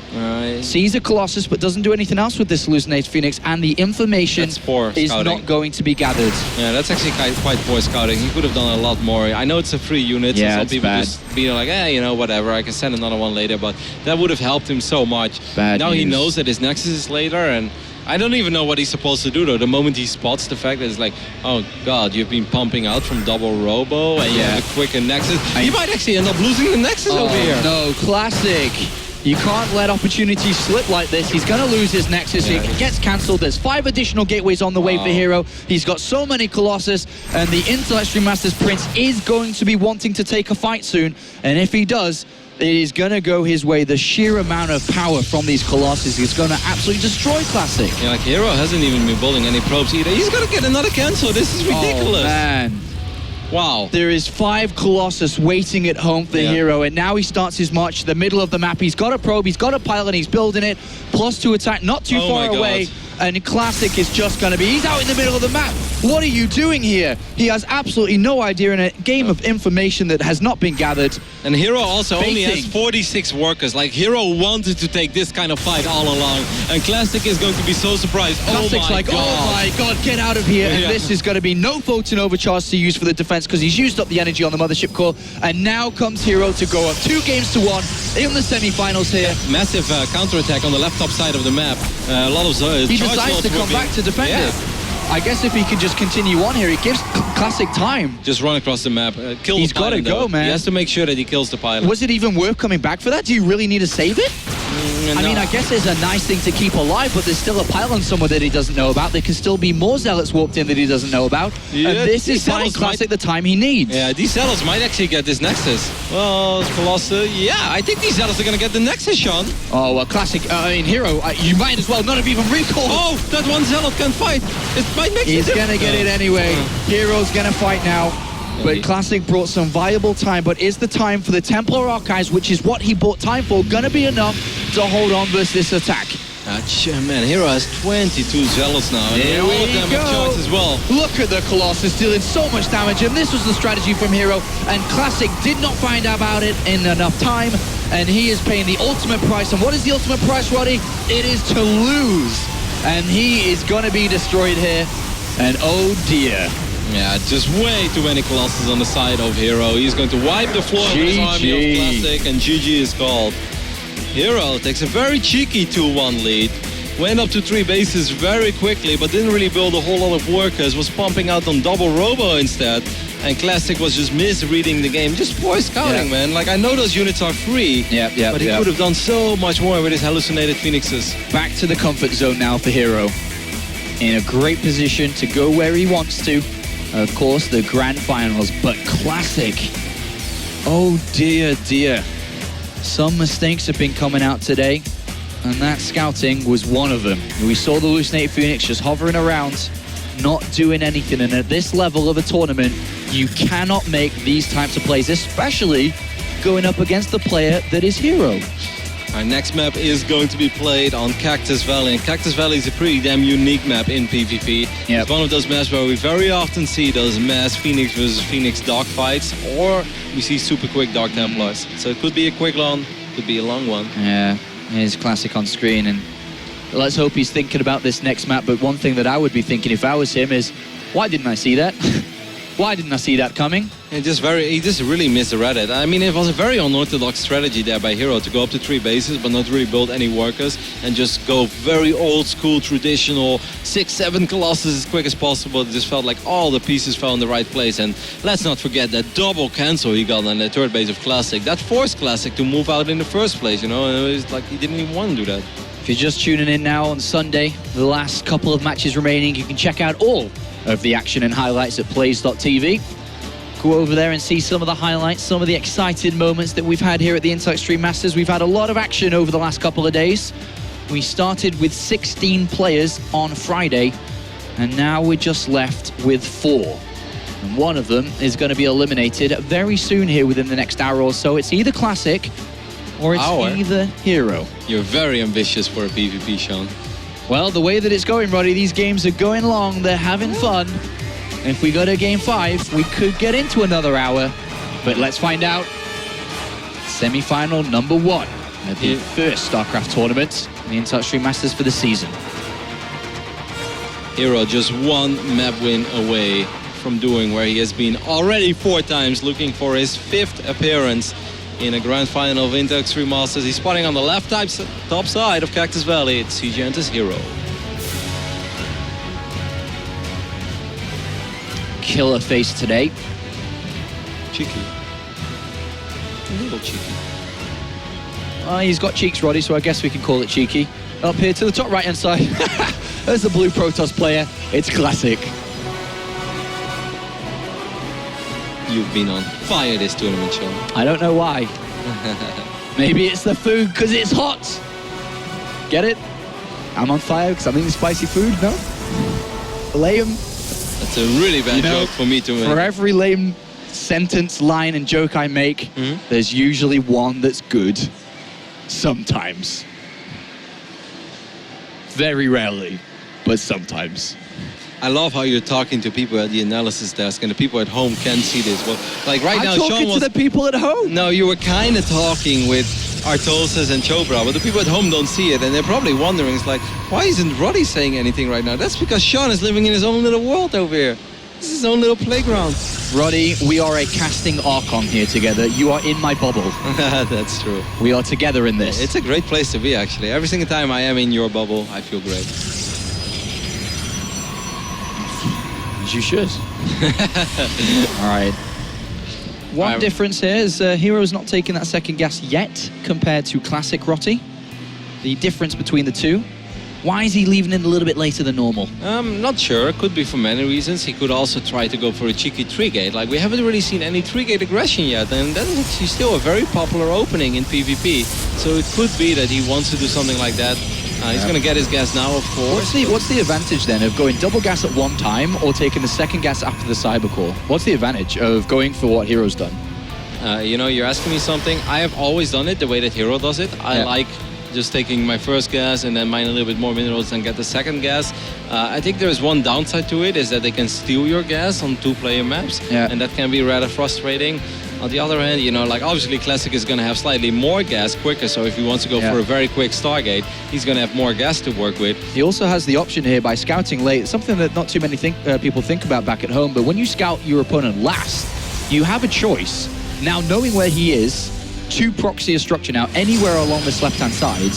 Sees a Colossus, but doesn't do anything else with this hallucinated Phoenix, and the information is not going to be gathered. Yeah, that's actually quite poor scouting. He could have done a lot more. I know it's a free unit, so some people just be like, you know, whatever, I can send another one later, but that would have helped him so much. Now he knows that his Nexus is later, and I don't even know what he's supposed to do, though. The moment he spots the fact that it's like, oh god, you've been pumping out from double Robo, and you have a quicker Nexus. He might actually end up losing the Nexus over here. No, Classic. You can't let opportunities slip like this. He's going to lose his Nexus. It gets cancelled. There's 5 additional gateways on the way for herO. He's got so many Colossus, and the Intellect Stream Masters Prince is going to be wanting to take a fight soon. And if he does, it is going to go his way. The sheer amount of power from these Colossus is going to absolutely destroy Classic. Yeah, like herO hasn't even been building any probes either. He's going to get another cancel. This is ridiculous. Oh, man. Wow. There is 5 Colossus waiting at home for herO, and now he starts his march to the middle of the map. He's got a probe, he's got a pilot, he's building it. +2 attack, not too far away. And Classic is just going to be... He's out in the middle of the map. What are you doing here? He has absolutely no idea in a game of information that has not been gathered. And herO also only has 46 workers. Like, herO wanted to take this kind of fight all along. And Classic is going to be so surprised. Classic's like, oh my god, get out of here. And this is going to be no photon overcharge to use for the defense because he's used up the energy on the Mothership core. And now comes herO to go up 2 games to 1 in the semifinals here. Massive counterattack on the left top side of the map. A lot of he decides to come back to defend it. I guess if he can just continue on here, it gives Classic time. Just run across the map. Kill He's the pilot, got to go, man. He has to make sure that he kills the pilot. Was it even worth coming back for that? Do you really need to save it? I mean, I guess it's a nice thing to keep alive, but there's still a pylon somewhere that he doesn't know about. There can still be more Zealots warped in that he doesn't know about. Yeah, and this is buying Classic the time he needs. Yeah, these Zealots might actually get this Nexus. Well, Colossus, I think these Zealots are going to get the Nexus, Sean. Oh, well, Classic, I mean, herO, you might as well not have even recalled. Oh, that one Zealot can fight. It might make He's going to get it anyway. herO's going to fight now. But Classic brought some valuable time, but is the time for the Templar Archives, which is what he bought time for, gonna be enough to hold on versus this attack? Man, herO has 22 Zealots now, and all of them have charged as well. Look at the Colossus dealing so much damage, and this was the strategy from herO, and Classic did not find out about it in enough time, and he is paying the ultimate price. And what is the ultimate price, Roddy? It is to lose, and he is gonna be destroyed here, and oh dear. Yeah, just way too many Colossus on the side of herO. He's going to wipe the floor with his army of Classic, and GG is called. herO takes a very cheeky 2-1 lead. Went up to 3 bases very quickly, but didn't really build a whole lot of workers. Was pumping out on double Robo instead. And Classic was just misreading the game. Just poor scouting, man. Like, I know those units are free, but he could have done so much more with his hallucinated Phoenixes. Back to the comfort zone now for herO. In a great position to go where he wants to. Of course, the grand finals, but Classic. Oh dear, dear. Some mistakes have been coming out today, and that scouting was one of them. We saw the hallucinated Phoenix just hovering around, not doing anything, and at this level of a tournament, you cannot make these types of plays, especially going up against the player that is herO. Our next map is going to be played on Cactus Valley, and Cactus Valley is a pretty damn unique map in PvP. It's one of those maps where we very often see those mass Phoenix versus Phoenix dogfights, or we see super quick Dark Templars. So it could be a quick one, could be a long one. Yeah, here's Classic on screen, and let's hope he's thinking about this next map. But one thing that I would be thinking if I was him is, why didn't I see that? Why didn't I see that coming? He just really misread it. I mean, it was a very unorthodox strategy there by herO to go up to 3 bases but not really build any workers and just go very old school, traditional 6-7 Colossus as quick as possible. It just felt like all the pieces fell in the right place. And let's not forget that double cancel he got on the 3rd base of Classic. That forced Classic to move out in the first place, you know, and it was like he didn't even want to do that. If you're just tuning in now on Sunday, the last couple of matches remaining, you can check out all of the action and highlights at plays.tv. Go over there and see some of the highlights, some of the exciting moments that we've had here at the Intellect Stream Masters. We've had a lot of action over the last couple of days. We started with 16 players on Friday, and now we're just left with 4. And one of them is going to be eliminated very soon here within the next hour or so. It's either Classic or it's either herO. You're very ambitious for a PvP, Sean. Well, the way that it's going, Roddy, these games are going long. They're having fun. And if we go to Game 5, we could get into another hour. But let's find out. Semi-final number 1 of the first StarCraft tournament in the IntelliStream Masters for the season. herO just one map win away from doing where he has been already 4 times, looking for his 5th appearance in a grand final of IntelliStream Masters. He's spotting on the left top side of Cactus Valley. It's CG and his herO. Killer face today. Cheeky. A little cheeky. He's got cheeks, Roddy, so I guess we can call it cheeky. Up here to the top right-hand side. There's the blue Protoss player. It's classic. You've been on fire this tournament, Sean. I don't know why. Maybe it's the food, because it's hot. Get it? I'm on fire because I'm eating spicy food, no? Lame. That's a really bad joke for me to make. For every lame sentence, line, and joke I make, there's usually one that's good. Sometimes. Very rarely, but sometimes. I love how you're talking to people at the analysis desk, and the people at home can't see this. Well, like right now, I'm talking to the people at home. No, you were kind of talking with Artoses and Chopra, but the people at home don't see it, and they're probably wondering, it's like, why isn't Roddy saying anything right now? That's because Sean is living in his own little world over here. This is his own little playground. Roddy, we are a casting Archon here together. You are in my bubble. That's true. We are together in this. It's a great place to be, actually. Every single time I am in your bubble, I feel great. As you should. All right. One difference here is herO's not taking that second gas yet compared to Classic Rotty. The difference between the two. Why is he leaving it a little bit later than normal? Not sure. Could be for many reasons. He could also try to go for a cheeky 3-gate. Like, we haven't really seen any 3-gate aggression yet, and that is actually still a very popular opening in PvP. So it could be that he wants to do something like that. He's going to get his gas now, of course. What's the advantage then of going double gas at one time or taking the second gas after the cyber core? What's the advantage of going for what herO's done? You know, you're asking me something. I have always done it the way that herO does it. I like just taking my first gas and then mine a little bit more minerals and get the second gas. I think there's one downside to it, is that they can steal your gas on 2-player maps, and that can be rather frustrating. On the other hand, you know, like obviously Classic is going to have slightly more gas quicker, so if he wants to go for a very quick Stargate, he's going to have more gas to work with. He also has the option here by scouting late, something that not too many people think about back at home, but when you scout your opponent last, you have a choice. Now, knowing where he is, to proxy a structure now anywhere along this left-hand side.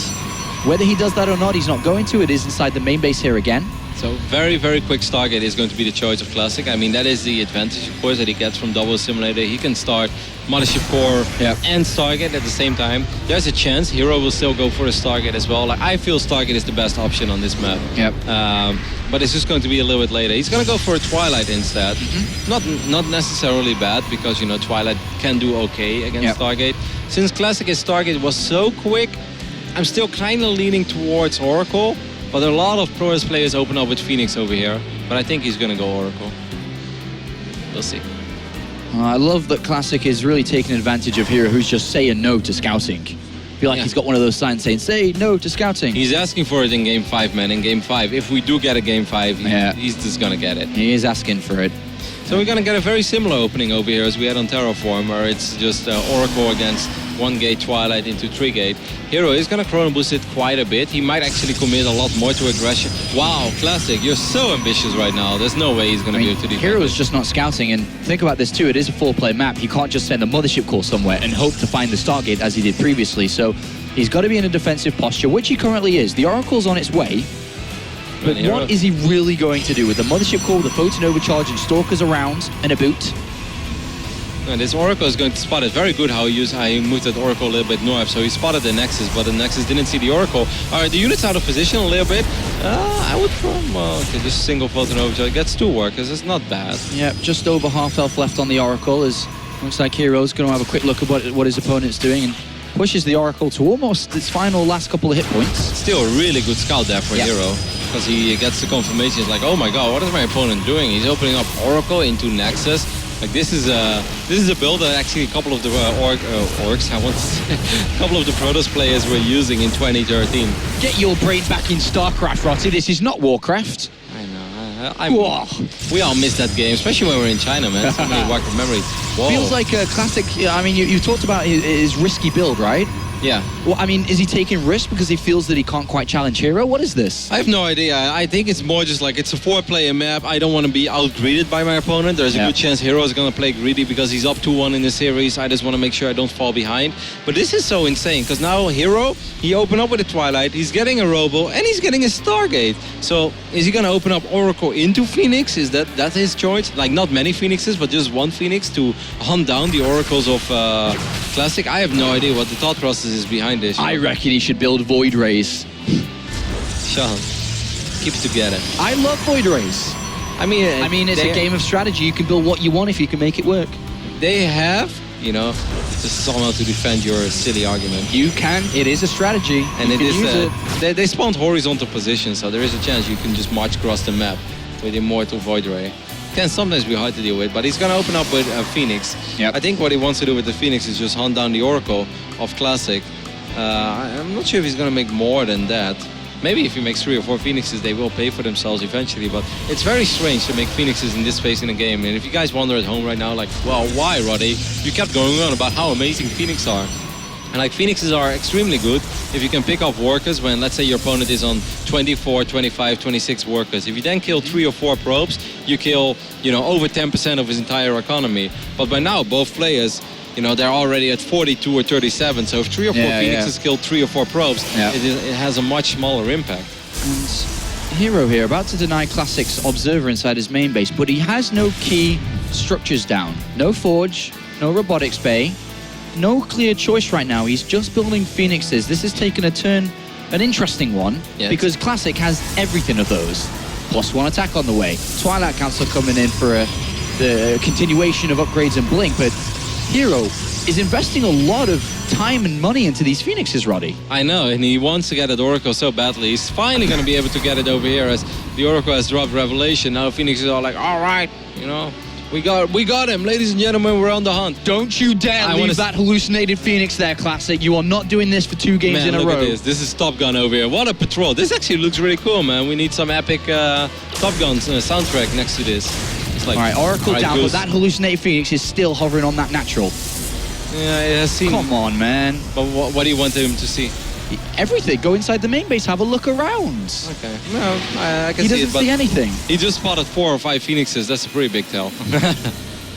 Whether he does that or not, he's not going to. It is inside the main base here again. So very, very quick Stargate is going to be the choice of Classic. I mean, that is the advantage, of course, that he gets from Double Simulator. He can start Mothership Core and Stargate at the same time. There's a chance herO will still go for a Stargate as well. Like, I feel Stargate is the best option on this map. But it's just going to be a little bit later. He's going to go for a Twilight instead. Not necessarily bad, because, you know, Twilight can do okay against Stargate. Since Classic Stargate was so quick, I'm still kind of leaning towards Oracle. But a lot of Protoss players open up with Phoenix over here. But I think he's going to go Oracle. We'll see. I love that Classic is really taking advantage of herO, who's just saying no to scouting. I feel like he's got one of those signs saying, say no to scouting. He's asking for it in Game 5, man. In Game 5, if we do get a Game 5, he's just going to get it. He is asking for it. So we're going to get a very similar opening over here as we had on Terraform, where it's just Oracle against 1-gate Twilight into 3-gate. herO is going to chrono boost it quite a bit. He might actually commit a lot more to aggression. Wow, Classic, you're so ambitious right now. There's no way he's going to be able to defend. herO is just not scouting, and think about this too. It is a 4-player map. He can't just send the Mothership Core somewhere and hope to find the Stargate as he did previously. So he's got to be in a defensive posture, which he currently is. The Oracle's on its way. But what is he really going to do with the Mothership Core, the Photon Overcharge, and Stalkers around, and a boot? And this Oracle is going to spot it. Very good how he moved that Oracle a little bit north. So he spotted the Nexus, but the Nexus didn't see the Oracle. All right, the unit's out of position a little bit. I would throw him, okay, just single Photon Overcharge. Gets 2 workers, it's not bad. Yeah, just over half health left on the Oracle. Looks like herO's going to have a quick look at what his opponent's doing, and pushes the Oracle to almost its final last couple of hit points. Still a really good scout there for herO, because he gets the confirmation. He's like, oh my god, what is my opponent doing? He's opening up Oracle into Nexus. Like this is a build that actually a couple of the orcs, I want to say, a couple of the Protoss players were using in 2013. Get your brain back in StarCraft, Rotty. This is not Warcraft. I know. We all miss that game, especially when we're in China, man. So many wipe memories. Whoa. Feels like a classic. I mean, you talked about his risky build, right? Yeah. Well, I mean, is he taking risks because he feels that he can't quite challenge herO? What is this? I have no idea. I think it's more just like it's a 4-player map. I don't want to be out-greeded by my opponent. There's a good chance herO is going to play greedy because he's up 2-1 in the series. I just want to make sure I don't fall behind. But this is so insane because now herO, he opened up with a Twilight, he's getting a Robo, and he's getting a Stargate. So is he going to open up Oracle into Phoenix? Is that's his choice? Like not many Phoenixes, but just one Phoenix to hunt down the Oracles of Classic? I have no idea what the thought process is behind this. I reckon he should build Void Rays. Sean, keep it together. I love Void Rays. I mean, it's a game of strategy. You can build what you want if you can make it work. They have, just somehow to defend your silly argument. You can. It is a strategy. And it is. They spawned horizontal positions, so there is a chance you can just march across the map with Immortal Void Ray. Can sometimes be hard to deal with, but he's going to open up with a Phoenix. Yep. I think what he wants to do with the Phoenix is just hunt down the Oracle of Classic. I'm not sure if he's going to make more than that. Maybe if he makes 3 or 4 Phoenixes, they will pay for themselves eventually, but it's very strange to make Phoenixes in this phase in a game. And if you guys wonder at home right now, like, well, why, Roddy? You kept going on about how amazing Phoenix are. And like Phoenixes are extremely good if you can pick off workers when, let's say, your opponent is on 24, 25, 26 workers. If you then kill 3 or 4 probes, you kill, over 10% of his entire economy. But by now, both players, they're already at 42 or 37. So if 3 or 4 Phoenixes kill 3 or 4 probes, it has a much smaller impact. And herO here, about to deny Classic's Observer inside his main base, but he has no key structures down. No Forge, no Robotics Bay. No clear choice right now. He's just building Phoenixes. This has taken an interesting one, because Classic has everything of those. +1 attack on the way. Twilight Council coming in for the continuation of upgrades and Blink, but herO is investing a lot of time and money into these Phoenixes, Roddy. I know, and he wants to get that Oracle so badly. He's finally going to be able to get it over here as the Oracle has dropped Revelation. Now Phoenixes are like, all right, We got him, ladies and gentlemen. We're on the hunt. Don't you dare leave that hallucinated Phoenix there, Classic. You are not doing this for 2 games in a row. Look at this. This is Top Gun over here. What a patrol. This actually looks really cool, man. We need some epic Top Gun soundtrack next to this. It's like, all right, Oracle down, Goose. but that hallucinated Phoenix is still hovering on that natural. Yeah, it has seen. Come on, man. But what do you want him to see? Everything. Go inside the main base. Have a look around. Okay. No, I can see it. He doesn't see anything. He just spotted 4 or 5 Phoenixes. That's a pretty big tell.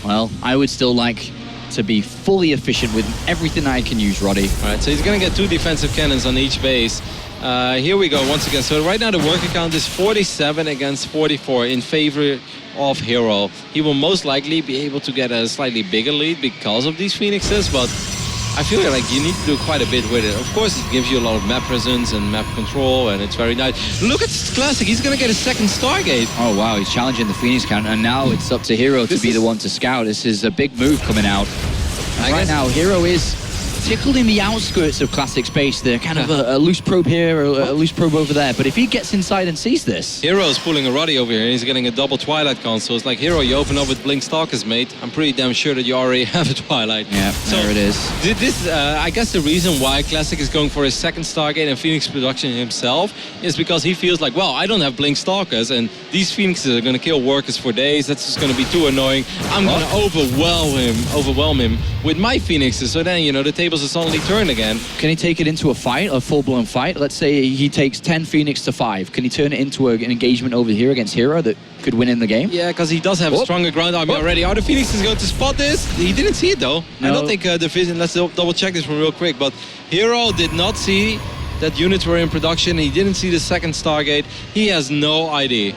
Well, I would still like to be fully efficient with everything I can use, Roddy. All right, so he's going to get 2 defensive cannons on each base. Here we go once again. So right now the worker count is 47 against 44 in favor of herO. He will most likely be able to get a slightly bigger lead because of these Phoenixes, but I feel like you need to do quite a bit with it. Of course, it gives you a lot of map presence and map control, and it's very nice. Look at Classic. He's going to get a 2nd Stargate. Oh, wow. He's challenging the Phoenix count, and now it's up to herO to be the one to scout. This is a big move coming out. Right now, herO is tickled in the outskirts of Classic space. They're kind of a loose probe here, or a loose probe over there. But if he gets inside and sees this... herO's pulling a Roddy over here, and he's getting a double Twilight console. It's like, herO, you open up with Blink Stalkers, mate. I'm pretty damn sure that you already have a Twilight. Yeah, so there it is. This, I guess the reason why Classic is going for his 2nd Stargate and Phoenix production himself is because he feels like, well, I don't have Blink Stalkers, and these Phoenixes are going to kill workers for days. That's just going to be too annoying. I'm going to overwhelm him with my Phoenixes. So then, the tables are suddenly turned again. Can he take it into a fight, a full-blown fight? Let's say he takes 10 Phoenix to 5. Can he turn it into an engagement over here against herO that could win in the game? Yeah, because he does have a stronger ground army already. Are the Phoenixes going to spot this? He didn't see it, though. No. I don't think the vision... Let's double check this one real quick. But herO did not see that units were in production. He didn't see the 2nd Stargate. He has no idea.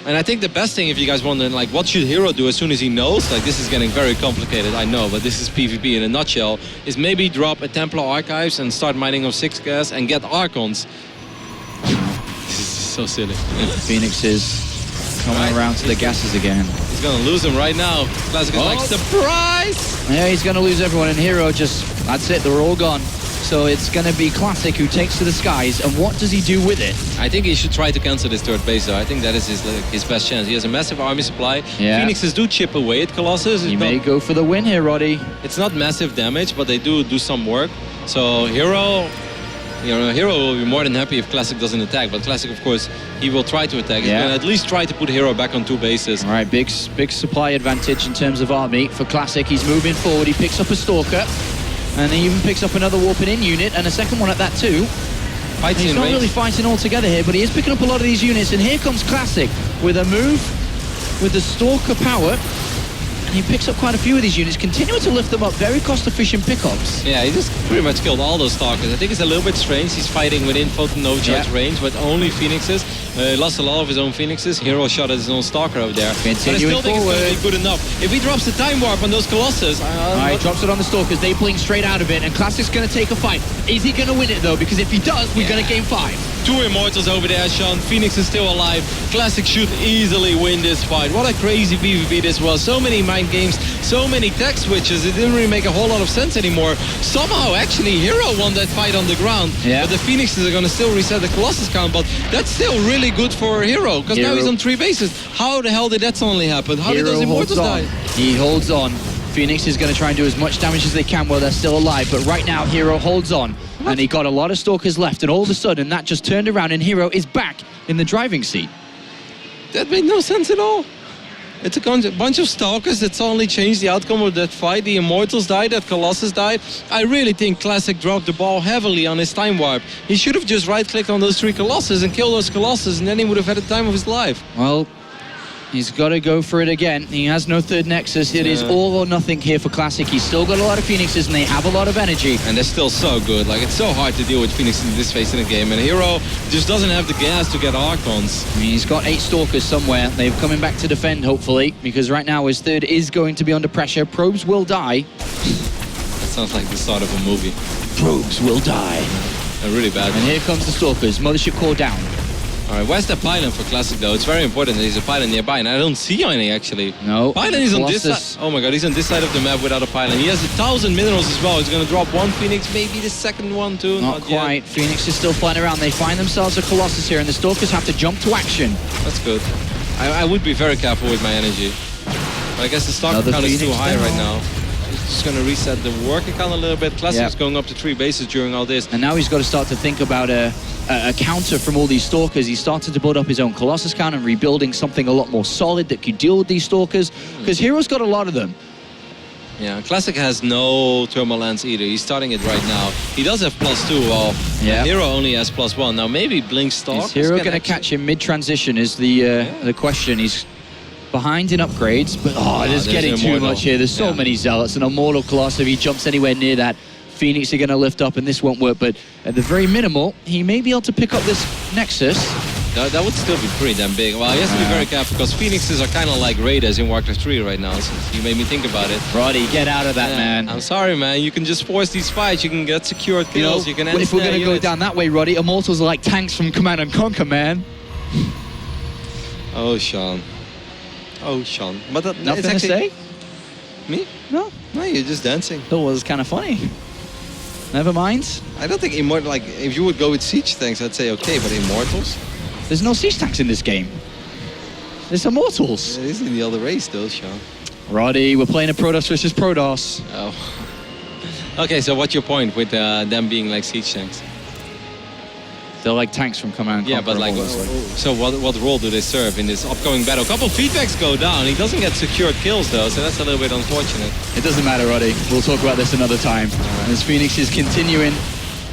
And I think the best thing, if you guys wonder, like, what should herO do as soon as he knows? Like, this is getting very complicated, I know, but this is PvP in a nutshell, is maybe drop a Templar Archives and start mining of 6 gas and get Archons. This is so silly. Phoenixes coming around to the gases again. He's going to lose them right now. Classic is like, surprise! Yeah, he's going to lose everyone, and herO just, that's it, they're all gone. So it's going to be Classic who takes to the skies, and what does he do with it? I think he should try to cancel this third base, though. I think that is his best chance. He has a massive army supply. Yeah. Phoenixes do chip away at Colossus. He may go for the win here, Roddy. It's not massive damage, but they do some work. So herO, herO will be more than happy if Classic doesn't attack. But Classic, of course, he will try to attack. He's going to at least try to put herO back on 2 bases. All right, big supply advantage in terms of army for Classic. He's moving forward. He picks up a Stalker. And he even picks up another warping in unit, and a second one at that too. He's not really fighting all together here, but he is picking up a lot of these units, and here comes Classic with a move with the Stalker power. And he picks up quite a few of these units, continuing to lift them up, very cost-efficient pickups. Yeah, he just pretty much killed all those Stalkers. I think it's a little bit strange. He's fighting within photon no charge range, but only Phoenixes. He lost a lot of his own Phoenixes. herO shot at his own Stalker over there. Continuing but I still think it's going to be good enough. If he drops the Time Warp on those Colossus... He drops it on the Stalkers. They blink straight out of it, and Classic's going to take a fight. Is he going to win it, though? Because if he does, we're going to game 5. 2 Immortals over there, Sean. Phoenix is still alive. Classic should easily win this fight. What a crazy PvP this was. So many mind games, so many tech switches. It didn't really make a whole lot of sense anymore. Somehow, actually, herO won that fight on the ground. Yeah. But the Phoenixes are going to still reset the Colossus count. But that's still really good for herO, because now he's on 3 bases. How the hell did that suddenly happen? How did those Immortals die? He holds on. Phoenix is going to try and do as much damage as they can while they're still alive. But right now, herO holds on. And he got a lot of Stalkers left. And all of a sudden, that just turned around and herO is back in the driving seat. That made no sense at all. It's a bunch of Stalkers that suddenly changed the outcome of that fight. The Immortals died, that Colossus died. I really think Classic dropped the ball heavily on his Time Warp. He should have just right-clicked on those 3 Colossus and killed those Colossus, and then he would have had the time of his life. Well, he's got to go for it again. He has no third Nexus. It is all or nothing here for Classic. He's still got a lot of Phoenixes, and they have a lot of energy. And they're still so good. Like, it's so hard to deal with Phoenix in this phase in the game. And herO just doesn't have the gas to get Archons. I mean, he's got 8 Stalkers somewhere. They're coming back to defend, hopefully, because right now his third is going to be under pressure. Probes will die. That sounds like the start of a movie. Probes will die. They're really bad. And here comes the Stalkers. Mothership core down. All right, where's the pylon for Classic, though? It's very important that there's a pylon nearby, and I don't see any, actually. No. Pylon is on this side. Oh my god, he's on this side of the map without a pylon. He has 1,000 minerals as well. He's going to drop 1 Phoenix, maybe the second one, too. Not quite. Yet. Phoenix is still flying around. They find themselves a Colossus here, and the Stalkers have to jump to action. That's good. I would be very careful with my energy. But I guess the Stalker count is too high right now. He's just going to reset the work account a little bit. Classic's going up to 3 bases during all this. And now he's got to start to think about a counter from all these Stalkers. He's started to build up his own Colossus count and rebuilding something a lot more solid that could deal with these Stalkers. Because herO's got a lot of them. Yeah, Classic has no Thermal Lance either. He's starting it right now. He does have +2, while herO only has +1. Now maybe Blink Stalk. Is herO going to catch him mid-transition is the question. He's behind in upgrades, but it is getting too much here. There's so many Zealots. An Immortal Colossus, if he jumps anywhere near that, Phoenix are going to lift up and this won't work, but at the very minimal, he may be able to pick up this Nexus. That would still be pretty damn big. Well, he has to be very careful because Phoenixes are kind of like Raiders in Warcraft 3 right now, so you made me think about it. Roddy, get out of that, man. I'm sorry, man. You can just force these fights. You can get secured kills. You can if we're going to go down that way, Roddy, Immortals are like tanks from Command and Conquer, man. Oh, Sean. Oh, Sean. But nothing to say? Me? No. No, you're just dancing. That was kind of funny. Never mind. I don't think Immortal, like, if you would go with Siege tanks, I'd say okay, but Immortals? There's no Siege tanks in this game. There's Immortals. It is in the other race, though, Sean. Roddy, we're playing a Protoss versus Protoss. Oh. Okay, so what's your point with them being like Siege tanks? They're like tanks from Command and Conquer. Yeah, but like, so what role do they serve in this upcoming battle? A couple feedbacks go down. He doesn't get secured kills, though, so that's a little bit unfortunate. It doesn't matter, Roddy. We'll talk about this another time. Right. As Phoenix is continuing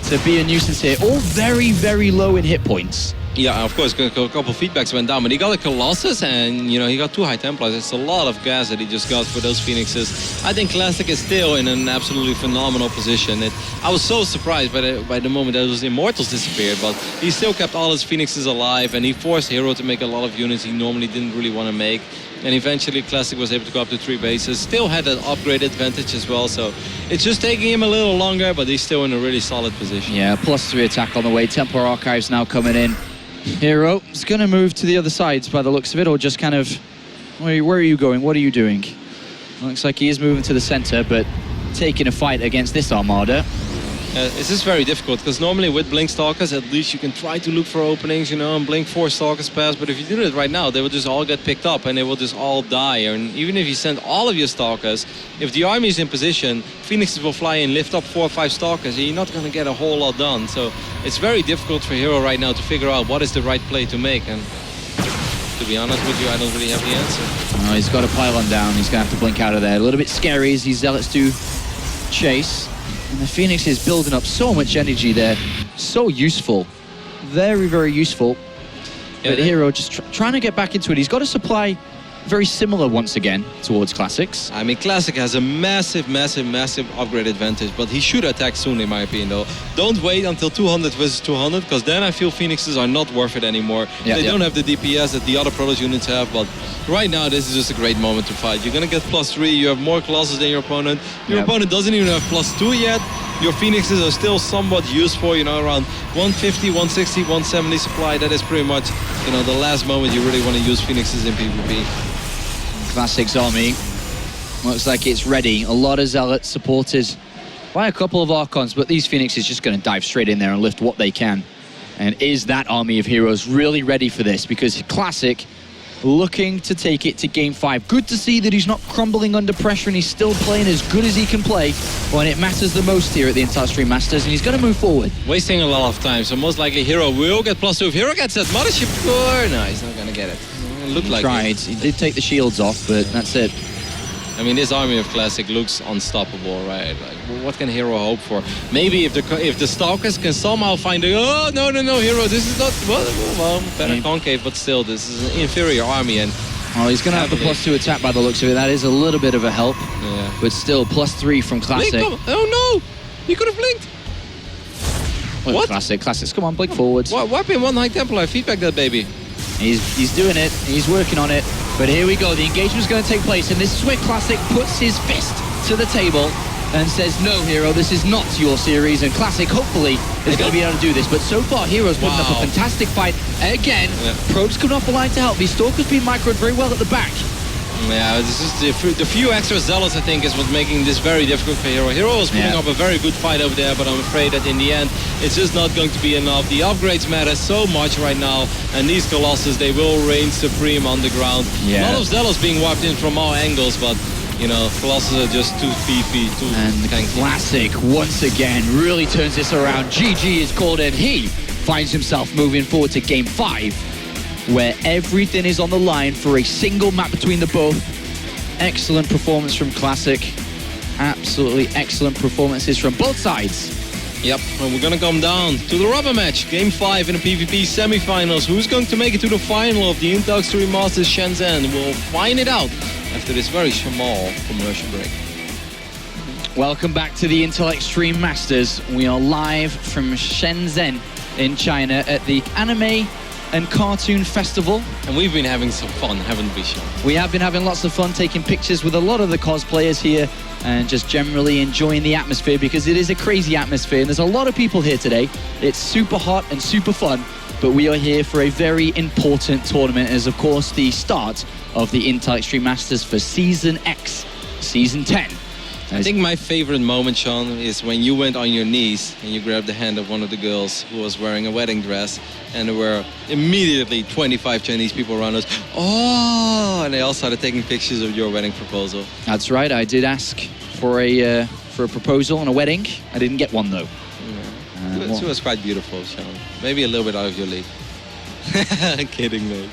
to be a nuisance here. All very, very low in hit points. Yeah, of course, a couple feedbacks went down, but he got a Colossus and, you know, he got 2 High Templars. It's a lot of gas that he just got for those Phoenixes. I think Classic is still in an absolutely phenomenal position. I was so surprised by the moment that those Immortals disappeared, but he still kept all his Phoenixes alive, and he forced herO to make a lot of units he normally didn't really want to make. And eventually Classic was able to go up to 3 bases. Still had an upgrade advantage as well, so it's just taking him a little longer, but he's still in a really solid position. Yeah, +3 attack on the way. Templar Archives now coming in. herO is going to move to the other sides by the looks of it, or just kind of... Where are you going? What are you doing? Looks like he is moving to the center, but taking a fight against this Armada. This is very difficult because normally with Blink Stalkers, at least you can try to look for openings, you know, and Blink 4 Stalkers pass. But if you do it right now, they will just all get picked up and they will just all die. And even if you send all of your Stalkers, if the army is in position, Phoenixes will fly in, lift up 4 or 5 Stalkers, and you're not going to get a whole lot done. So it's very difficult for herO right now to figure out what is the right play to make. And to be honest with you, I don't really have the answer. He's got a pylon down. He's going to have to blink out of there. A little bit scary as these Zealots do chase. And the Phoenix is building up so much energy there. So useful. Very, very useful. But herO just trying to get back into it. He's got a supply very similar once again towards Classics. I mean, Classic has a massive, massive, massive upgrade advantage, but he should attack soon, in my opinion, though. Don't wait until 200 versus 200, because then I feel Phoenixes are not worth it anymore. They don't have the DPS that the other Protoss units have, but right now, this is just a great moment to fight. You're going to get +3, you have more Colossus than your opponent. Your opponent doesn't even have +2 yet. Your Phoenixes are still somewhat useful, you know, around 150, 160, 170 supply. That is pretty much, you know, the last moment you really want to use Phoenixes in PvP. Classics army looks like it's ready. A lot of Zealots supported by a couple of Archons, but these Phoenixes just going to dive straight in there and lift what they can. And is that army of heroes really ready for this? Because Classic looking to take it to game 5. Good to see that he's not crumbling under pressure and he's still playing as good as he can play when it matters the most here at the Intel Extreme Masters, and he's going to move forward. Wasting a lot of time, so most likely herO will get +2. If herO gets that Mothership core, no, he's not going to get it. Looked like tried. He did take the shields off, but that's it. I mean, this army of Classic looks unstoppable, right? Like, what can herO hope for? Maybe if the Stalkers can somehow find the... Oh, no, herO, this is not... Well, better concave, but still, this is an inferior army. And oh, he's going to have the +2 attack by the looks of it. That is a little bit of a help. Yeah. But still, +3 from Classic. Oh, no! He could have blinked. Well, what? Classics, come on, blink forwards. Wipe in one High Templar, feedback that baby. He's doing it, he's working on it, but here we go, the engagement's going to take place, and this is where Classic puts his fist to the table and says, no, herO, this is not your series, and Classic, hopefully, is going to be able to do this, but so far, herO's putting up a fantastic fight. Again, Probes coming off the line to help. These Stalkers being microed very well at the back. Yeah, this is the few extra Zealots, I think, is what's making this very difficult for herO. herO is putting up a very good fight over there, but I'm afraid that in the end, it's just not going to be enough. The upgrades matter so much right now, and these Colossus, they will reign supreme on the ground. A lot of Zealots being wiped in from all angles, but, you know, Colossus are just too beefy, too tanky. Classic, once again, really turns this around. GG is called in. He finds himself moving forward to game 5. Where everything is on the line for a single map between the both. Excellent performance from Classic. Absolutely excellent performances from both sides. Yep, and we're going to come down to the rubber match. Game 5 in the PvP semifinals. Who's going to make it to the final of the Intel Extreme Masters Shenzhen? We'll find it out after this very small commercial break. Welcome back to the Intel Extreme Masters. We are live from Shenzhen in China at the Anime and Cartoon Festival. And we've been having some fun, haven't we, Sean? We have been having lots of fun taking pictures with a lot of the cosplayers here and just generally enjoying the atmosphere, because it is a crazy atmosphere and there's a lot of people here today. It's super hot and super fun, but we are here for a very important tournament as, of course, the start of the Intel Extreme Masters for Season X, Season 10. I think my favorite moment, Sean, is when you went on your knees and you grabbed the hand of one of the girls who was wearing a wedding dress, and there were immediately 25 Chinese people around us. Oh, and they all started taking pictures of your wedding proposal. That's right. I did ask for a proposal on a wedding. I didn't get one though. Yeah. She was quite beautiful, Sean. Maybe a little bit out of your league. I'm kidding, mate.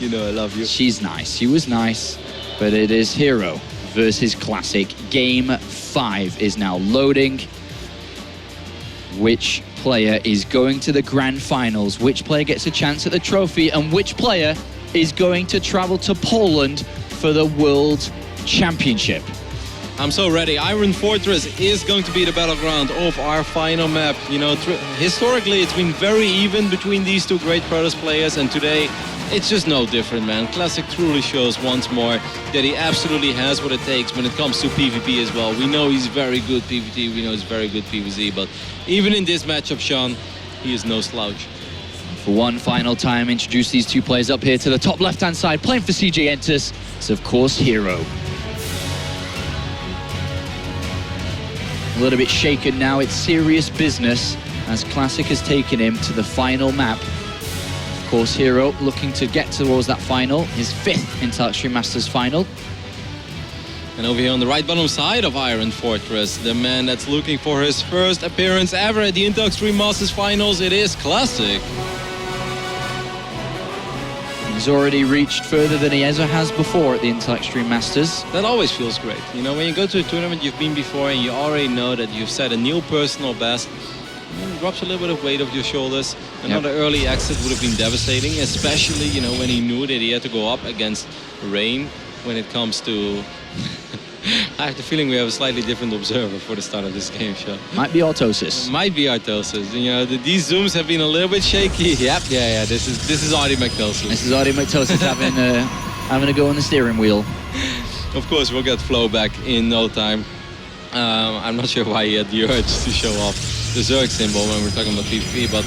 You know I love you. She's nice. She was nice, but it is herO versus Classic. Game 5 is now loading. Which player is going to the grand finals? Which player gets a chance at the trophy? And which player is going to travel to Poland for the World Championship? I'm so ready. Iron Fortress is going to be the battleground of our final map. You know, historically, it's been very even between these two great Protoss players, and today, it's just no different, man. Classic truly shows once more that he absolutely has what it takes when it comes to PvP as well. We know he's very good PvP, we know he's very good PvZ, but even in this matchup, Sean, he is no slouch. For one final time, introduce these two players up here to the top left-hand side. Playing for CJ Entus, it's of course herO. a little bit shaken now. It's serious business as Classic has taken him to the final map. Of course, herO looking to get towards that final, his 5th Intel Extreme Masters final. And over here on the right bottom side of Iron Fortress, the man that's looking for his first appearance ever at the Intel Extreme Masters Finals, it is Classic. He's already reached further than he ever has before at the Intel Extreme Masters. That always feels great. You know, when you go to a tournament you've been before and you already know that you've set a new personal best, it drops a little bit of weight off your shoulders. Another early exit would have been devastating, especially, you know, when he knew that he had to go up against Rain when it comes to... I have the feeling we have a slightly different observer for the start of this game, Sean. Might be Autosis. Might be Artosis. You know, these zooms have been a little bit shaky. Yep, yeah. This is Artie McTosis. This is Artie McTosis having a go on the steering wheel. Of course, we'll get Flo back in no time. I'm not sure why he had the urge to show off the Zerg symbol when we're talking about PvP, but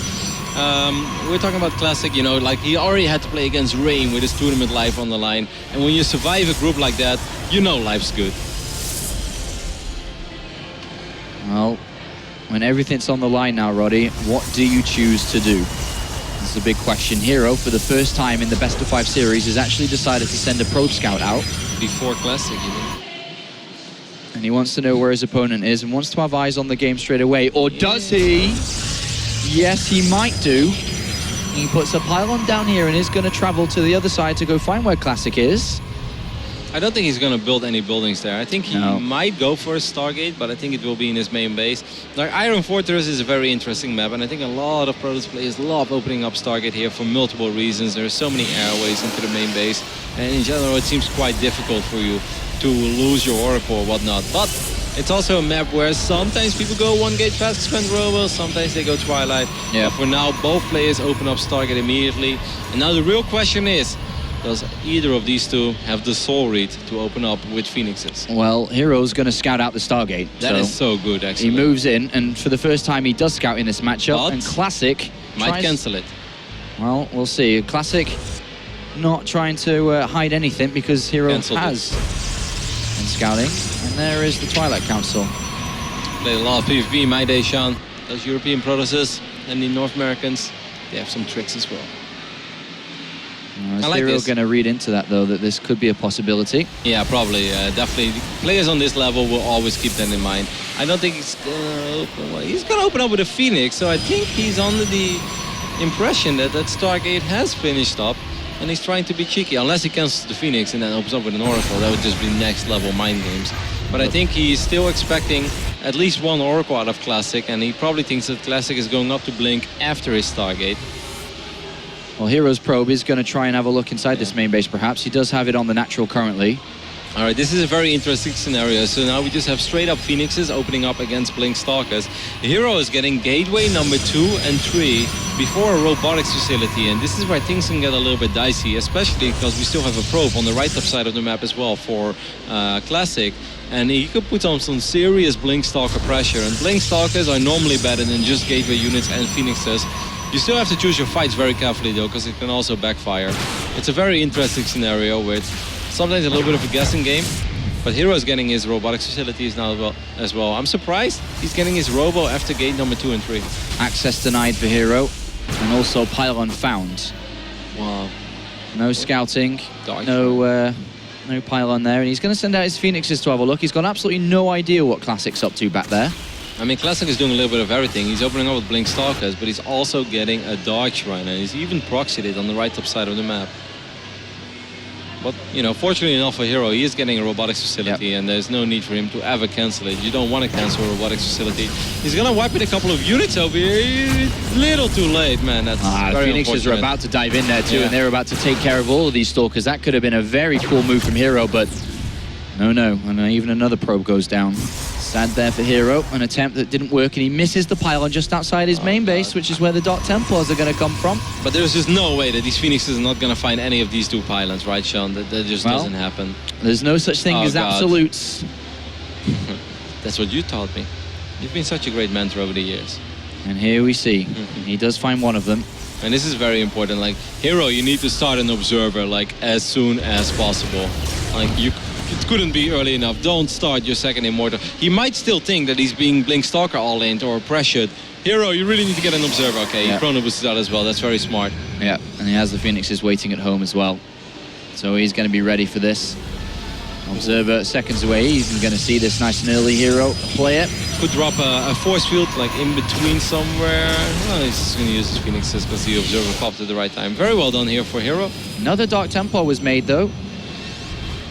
we're talking about Classic, you know, like he already had to play against Rain with his tournament life on the line. And when you survive a group like that, you know life's good. Well, when everything's on the line now, Roddy, what do you choose to do? This is a big question. herO, for the first time in the best of 5 series, has actually decided to send a probe scout out. Before Classic, you mean? And he wants to know where his opponent is and wants to have eyes on the game straight away. Or does he? Yes, he might do. He puts a pylon down here and is going to travel to the other side to go find where Classic is. I don't think he's going to build any buildings there. I think he might go for a Stargate, but I think it will be in his main base. Like, Iron Fortress is a very interesting map, and I think a lot of Protoss players love opening up Stargate here for multiple reasons. There are so many airways into the main base, and in general it seems quite difficult for you to lose your Oracle or whatnot. But it's also a map where sometimes people go 1 gate fast, spend Robo, sometimes they go Twilight. Yeah. But for now, both players open up Stargate immediately. And now the real question is, does either of these two have the soul read to open up with Phoenixes? Well, herO's going to scout out the Stargate. That is so good, actually. He moves in, and for the first time he does scout in this matchup, But and Classic might cancel it. Well, we'll see. Classic not trying to hide anything because herO Cancelled has been scouting. And there is the Twilight Council. Played a lot of PvP in my day, Sean. Those European Protosses and the North Americans, they have some tricks as well. Is I like herO this. going to read into that, though, that this could be a possibility? Yeah, probably. Definitely. Players on this level will always keep that in mind. I don't think he's going to open up with a Phoenix, so I think he's under the impression that that Stargate has finished up, and he's trying to be cheeky, unless he cancels the Phoenix and then opens up with an Oracle. That would just be next level mind games. But I think he's still expecting at least 1 Oracle out of Classic, and he probably thinks that Classic is going up to Blink after his Stargate. Well, herO's probe is going to try and have a look inside this main base, perhaps. He does have it on the natural currently. All right, this is a very interesting scenario. So now we just have straight up Phoenixes opening up against Blink Stalkers. herO is getting gateway number 2 and 3 before a robotics facility. And this is where things can get a little bit dicey, especially because we still have a probe on the right top side of the map as well for Classic. And he could put on some serious Blink Stalker pressure. And Blink Stalkers are normally better than just gateway units and Phoenixes. You still have to choose your fights very carefully, though, because it can also backfire. It's a very interesting scenario with sometimes a little bit of a guessing game. But herO is getting his robotics facilities now as well. I'm surprised he's getting his robo after gate number 2 and 3. Access denied for herO, and also pylon found. Wow. No scouting, no pylon there, and he's going to send out his Phoenixes to have a look. He's got absolutely no idea what Classic's up to back there. I mean, Classic is doing a little bit of everything. He's opening up with Blink Stalkers, but he's also getting a Dark Shrine, and he's even proxied it on the right top side of the map. But, you know, fortunately enough for herO, he is getting a robotics facility, and there's no need for him to ever cancel it. You don't want to cancel a robotics facility. He's going to wipe it a couple of units over here. Little too late, man. That's very Phoenixes are about to dive in there too, and they're about to take care of all of these Stalkers. That could have been a very cool move from herO, but no. And even another probe goes down. Sad there for herO, an attempt that didn't work, and he misses the pylon just outside his main base, which is where the Dark Templars are going to come from. But there's just no way that these Phoenixes are not going to find any of these 2 pylons, right, Sean? That just doesn't happen. There's no such thing as absolutes. That's what you taught me. You've been such a great mentor over the years. And here we see, he does find one of them. And this is very important. Like, herO, you need to start an observer, like, as soon as possible. Like, you it couldn't be early enough. Don't start your second Immortal. He might still think that he's being Blink Stalker all-in or pressured. herO, you really need to get an Observer. Okay, he chrono boosted out as well. That's very smart. Yeah, and he has the Phoenixes waiting at home as well. So he's going to be ready for this. Observer seconds away. He's going to see this nice and early herO play it. Could drop a force field like in between somewhere. Well, he's just going to use his Phoenixes because the Observer popped at the right time. Very well done here for herO. Another Dark Templar was made though.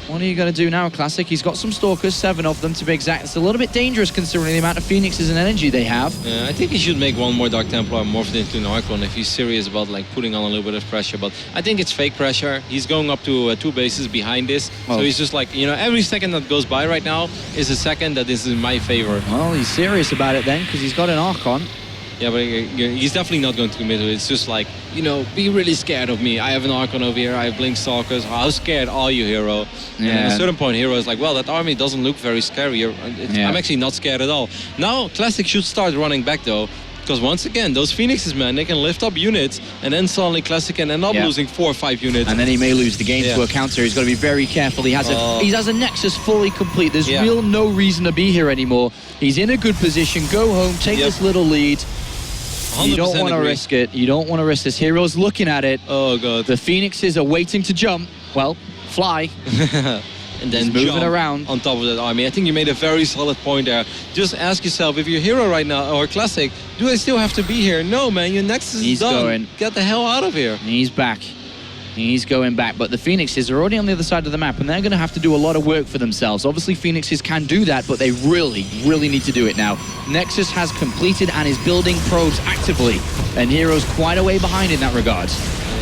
What are you going to do now, Classic? He's got some Stalkers, 7 of them to be exact. It's a little bit dangerous considering the amount of Phoenixes and energy they have. I think he should make one more Dark Templar and morph it into an Archon if he's serious about like putting on a little bit of pressure. But I think it's fake pressure. He's going up to 2 bases behind this. So he's just like, you know, every second that goes by right now is a second that is in my favor. Well, he's serious about it then because he's got an Archon. Yeah, but he's definitely not going to commit to it. It's just like, you know, be really scared of me. I have an Archon over here. I have Blink Stalkers. How scared are you, herO? Yeah. And at a certain point, herO is like, well, that army doesn't look very scary. I'm actually not scared at all. Now, Classic should start running back, though. Because once again, those Phoenixes, man, they can lift up units, and then suddenly Classic can end up losing 4 or 5 units. And then he may lose the game to a counter. He's got to be very careful. He has a Nexus fully complete. There's real no reason to be here anymore. He's in a good position. Go home, take this little lead. You don't want to risk it. You don't want to risk this. herO's looking at it. Oh, God. The Phoenixes are waiting to jump. Well, fly. And then moving around on top of that army. I think you made a very solid point there. Just ask yourself, if you're herO right now, or Classic, do I still have to be here? No, man, your Nexus is done. Going. Get the hell out of here. He's back. He's going back, but the Phoenixes are already on the other side of the map, and they're going to have to do a lot of work for themselves. Obviously, Phoenixes can do that, but they really, really need to do it now. Nexus has completed and is building probes actively, and herO's quite a way behind in that regard.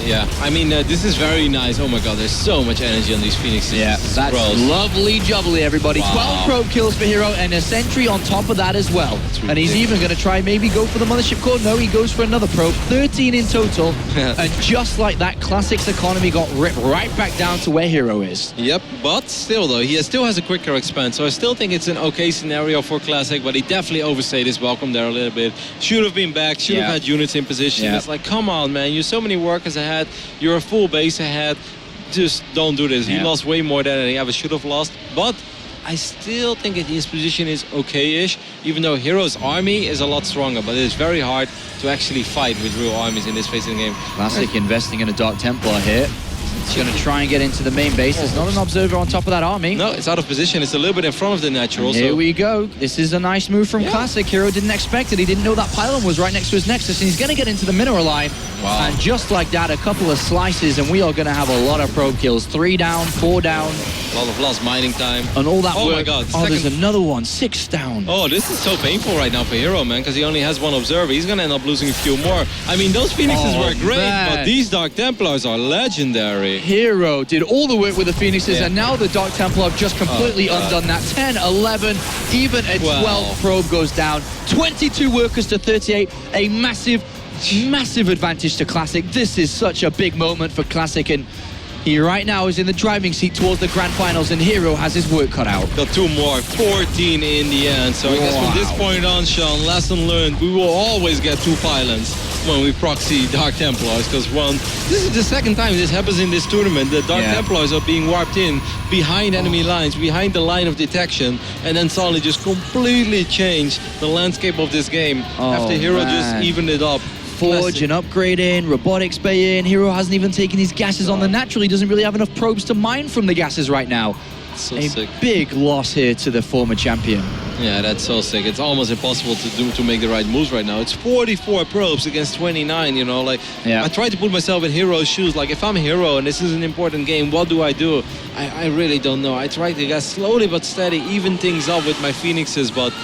Yeah, I mean, this is very nice. Oh my God, there's so much energy on these Phoenixes. Yeah, that's lovely jubbly, everybody. Wow. 12 probe kills for herO and a sentry on top of that as well. And he's even going to try maybe go for the Mothership Core. No, he goes for another probe. 13 in total. And just like that, Classic's economy got ripped right back down to where herO is. Yep, but still though, he still has a quicker expand. So I still think it's an okay scenario for Classic, but he definitely overstayed his welcome there a little bit. Should have been back, should have had units in position. It's like, come on, man, you're so many workers ahead. You're a full base ahead. Just don't do this. He lost way more than he ever should have lost. But I still think that his position is okay-ish, even though herO's army is a lot stronger. But it's very hard to actually fight with real armies in this phase of the game. Classic investing in a Dark Templar here. He's going to try and get into the main base. There's not an Observer on top of that army. No, it's out of position. It's a little bit in front of the natural. Here we go. This is a nice move from Classic. herO didn't expect it. He didn't know that pylon was right next to his Nexus, and he's going to get into the mineral line. Wow. And just like that, a couple of slices, and we are going to have a lot of probe kills. 3 down, 4 down. A lot of lost mining time. And all that work. Oh my God. Oh, there's another one. 6 down. Oh, this is so painful right now for herO, man, because he only has 1 Observer. He's going to end up losing a few more. I mean, those Phoenixes were great, but these Dark Templars are legendary. herO did all the work with the Phoenixes, and now the Dark Templar have just completely undone that. 10, 11, even a 12 probe goes down. 22 workers to 38. A massive advantage to Classic. This is such a big moment for Classic, and he right now is in the driving seat towards the grand finals, and herO has his work cut out. Got 2 more, 14 in the end. So I guess from this point on, Sean, lesson learned, we will always get 2 pylons when we proxy Dark Templars, because this is the second time this happens in this tournament. The Dark Templars are being warped in behind enemy lines, behind the line of detection, and then suddenly just completely change the landscape of this game after herO just evened it up. Forge and upgrade in, robotics bay in. herO hasn't even taken his gases on the natural. He doesn't really have enough probes to mine from the gases right now. So a sick. Big loss here to the former champion. Yeah, that's so sick. It's almost impossible to make the right moves right now. It's 44 probes against 29, you know, like I try to put myself in herO's shoes. Like if I'm herO and this is an important game, what do? I really don't know. I try to get slowly but steady, even things up with my Phoenixes, but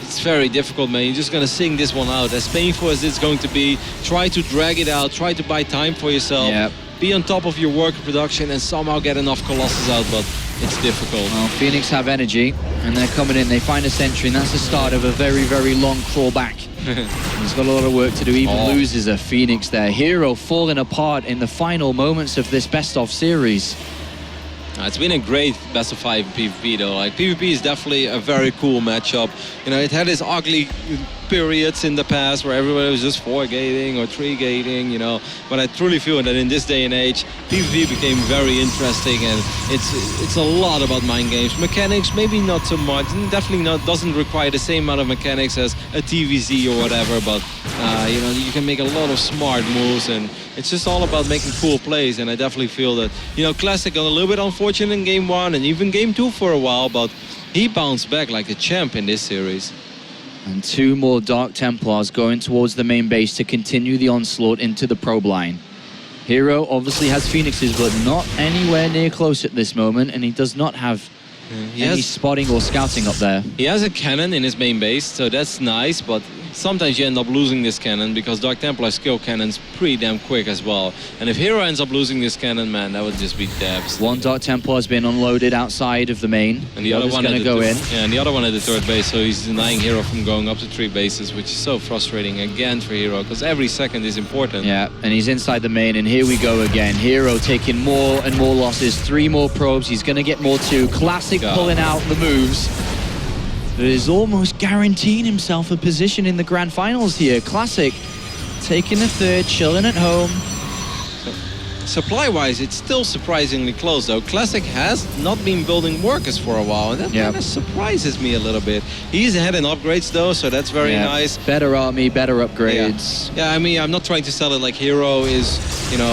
it's very difficult, man. You're just going to sing this one out. As painful as it's going to be, try to drag it out, try to buy time for yourself. Be on top of your work production and somehow get enough Colossus out, but it's difficult. Well, Phoenix have energy, and they're coming in. They find a sentry, and that's the start of a very, very long crawl back. He's got a lot of work to do. Even loses a Phoenix there. herO falling apart in the final moments of this best-of series. It's been a great best of 5 PvP though. Like PvP is definitely a very cool matchup. You know, it had its ugly periods in the past where everybody was just 4-gating or 3-gating, you know. But I truly feel that in this day and age, PvP became very interesting, and it's a lot about mind games. Mechanics, maybe not so much, and definitely doesn't require the same amount of mechanics as a TVZ or whatever, but you know, you can make a lot of smart moves, and it's just all about making cool plays. And I definitely feel that, you know, Classic got a little bit unfortunate in game 1 and even game 2 for a while, but he bounced back like a champ in this series. And 2 more Dark Templars going towards the main base to continue the onslaught into the probe line. herO obviously has Phoenixes, but not anywhere near close at this moment, and he does not have any spotting or scouting up there. He has a cannon in his main base, so that's nice, but sometimes you end up losing this cannon because Dark Templar skill cannon's pretty damn quick as well. And if herO ends up losing this cannon, man, that would just be devs. One Dark Templar has been unloaded outside of the main. And the other one going to go in. Yeah, and the other one at the 3rd base, so he's denying herO from going up to 3 bases, which is so frustrating again for herO, because every second is important. Yeah, and he's inside the main, and here we go again. herO taking more and more losses. 3 more probes. He's going to get more too. Classic pulling out the moves. But is almost guaranteeing himself a position in the grand finals here. Classic taking the 3rd, chilling at home. Supply-wise, it's still surprisingly close, though. Classic has not been building workers for a while, and that kind of surprises me a little bit. He's ahead in upgrades, though, so that's very nice. Better army, better upgrades. Yeah, I mean, I'm not trying to sell it like herO is, you know,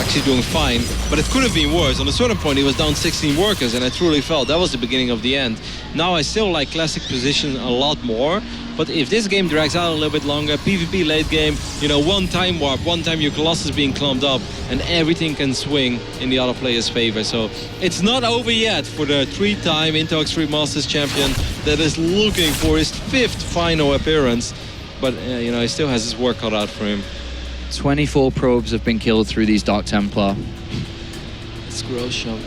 actually doing fine, but it could have been worse. On a certain point, he was down 16 workers, and I truly felt that was the beginning of the end. Now I still like Classic position a lot more, but if this game drags out a little bit longer, PvP late game, you know, one time warp, one time your Colossus being clumped up, and everything can swing in the other player's favor. So it's not over yet for the 3-time Into Extreme Masters champion that is looking for his 5th final appearance. But, you know, he still has his work cut out for him. 24 probes have been killed through these Dark Templar. It's gross, Sean.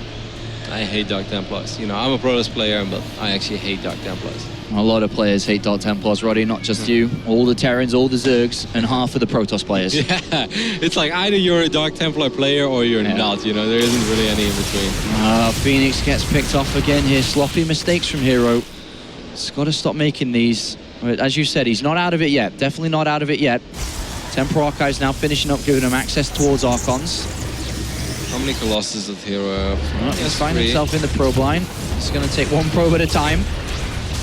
I hate Dark Templars. You know, I'm a Protoss player, but I actually hate Dark Templars. A lot of players hate Dark Templars, Roddy, not just you. All the Terrans, all the Zergs, and half of the Protoss players. Yeah, it's like either you're a Dark Templar player or you're not, you know, there isn't really any in between. Phoenix gets picked off again here. Sloppy mistakes from herO. He's got to stop making these. As you said, he's not out of it yet. Definitely not out of it yet. Temporal Archives now finishing up, giving him access towards Archons. How many Colossus does herO have? He's finding himself in the probe line. He's going to take 1 probe at a time.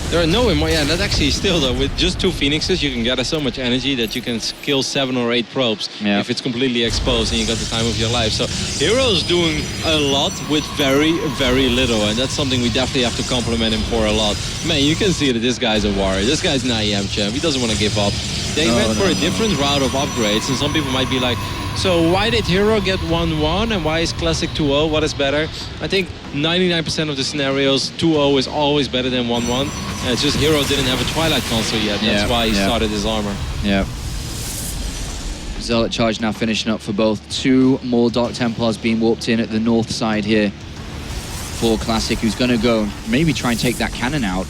There are no, yeah, that actually still though, with just 2 Phoenixes, you can gather so much energy that you can kill 7 or 8 probes if it's completely exposed and you got the time of your life. So herO's doing a lot with very, very little, and that's something we definitely have to compliment him for a lot. Man, you can see that this guy's a warrior. This guy's an IEM champ. He doesn't want to give up. They went for a different route of upgrades, and some people might be like, so why did herO get 1-1 and why is Classic 2-0? What is better? I think 99% of the scenarios 2-0 is always better than 1-1. It's just herO didn't have a Twilight console yet. That's why he started his armor. Yeah. Zealot charge now finishing up for both. 2 more Dark Templars being warped in at the north side here for Classic, who's going to go maybe try and take that cannon out.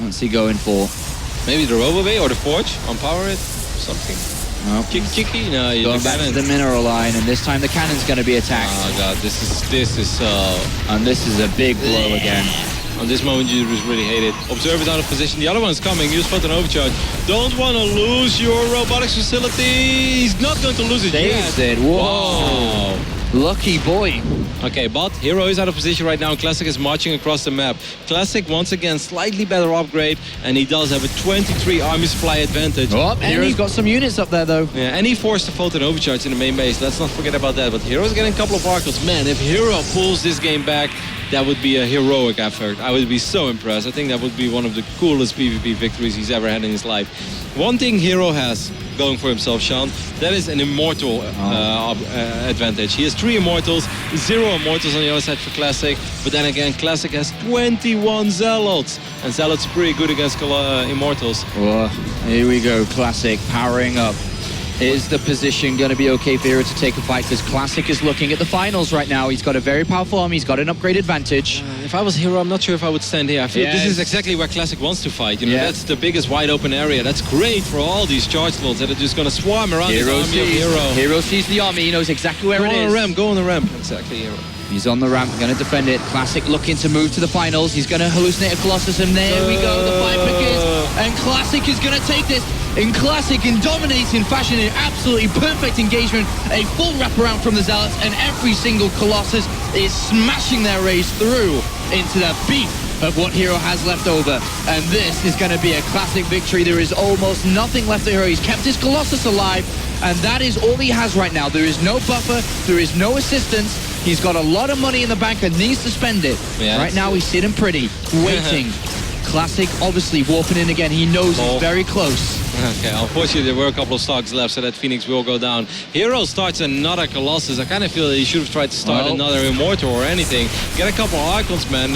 What's he going for? Maybe the Robobay or the Forge, unpower it, something. Well, Chicky? No, going back to the mineral line, and this time the cannon's going to be attacked. Oh god, this is so... And this is a big blow again. On this moment, you just really hate it. Observer's out of position. The other one's coming. Use Photon Overcharge. Don't want to lose your robotics facility. He's not going to lose it Saves yet. it. Whoa. Wow. Lucky boy. Okay, but herO is out of position right now. Classic is marching across the map. Classic, once again, slightly better upgrade, and he does have a 23 army supply advantage. Oh, herO's got some units up there, though. Yeah, and he forced the Photon Overcharge in the main base. Let's not forget about that. But herO's getting a couple of arcos. Man, if herO pulls this game back, that would be a heroic effort. I would be so impressed. I think that would be one of the coolest PvP victories he's ever had in his life. One thing herO has going for himself, Sean, that is an immortal advantage. He has 3 immortals, 0 immortals on the other side for Classic, but then again, Classic has 21 Zealots, and Zealots are pretty good against immortals. Whoa, here we go, Classic powering up. Is the position going to be okay for herO to take a fight? Because Classic is looking at the finals right now. He's got a very powerful army. He's got an upgraded advantage. If I was herO, I'm not sure if I would stand here. I feel this is exactly where Classic wants to fight. You know, that's the biggest wide open area. That's great for all these charge slots that are just going to swarm around the army of herO. herO sees the army. He knows exactly where it is. Go on the ramp. Exactly, herO. He's on the ramp, going to defend it. Classic looking to move to the finals. He's going to hallucinate a Colossus, and there we go. The fight begins. And Classic is going to take this. In Classic, in dominating fashion, in absolutely perfect engagement, a full wraparound from the Zealots, and every single Colossus is smashing their rays through into the beef of what herO has left over. And this is going to be a Classic victory. There is almost nothing left of herO. He's kept his Colossus alive, and that is all he has right now. There is no buffer, there is no assistance. He's got a lot of money in the bank and needs to spend it. Yeah, right now he's sitting pretty, waiting. Classic obviously warping in again. He knows he's very close. Okay, unfortunately there were a couple of stocks left, so that Phoenix will go down. herO starts another Colossus. I kind of feel that he should have tried to start another Immortal or anything. Get a couple of Icons, man.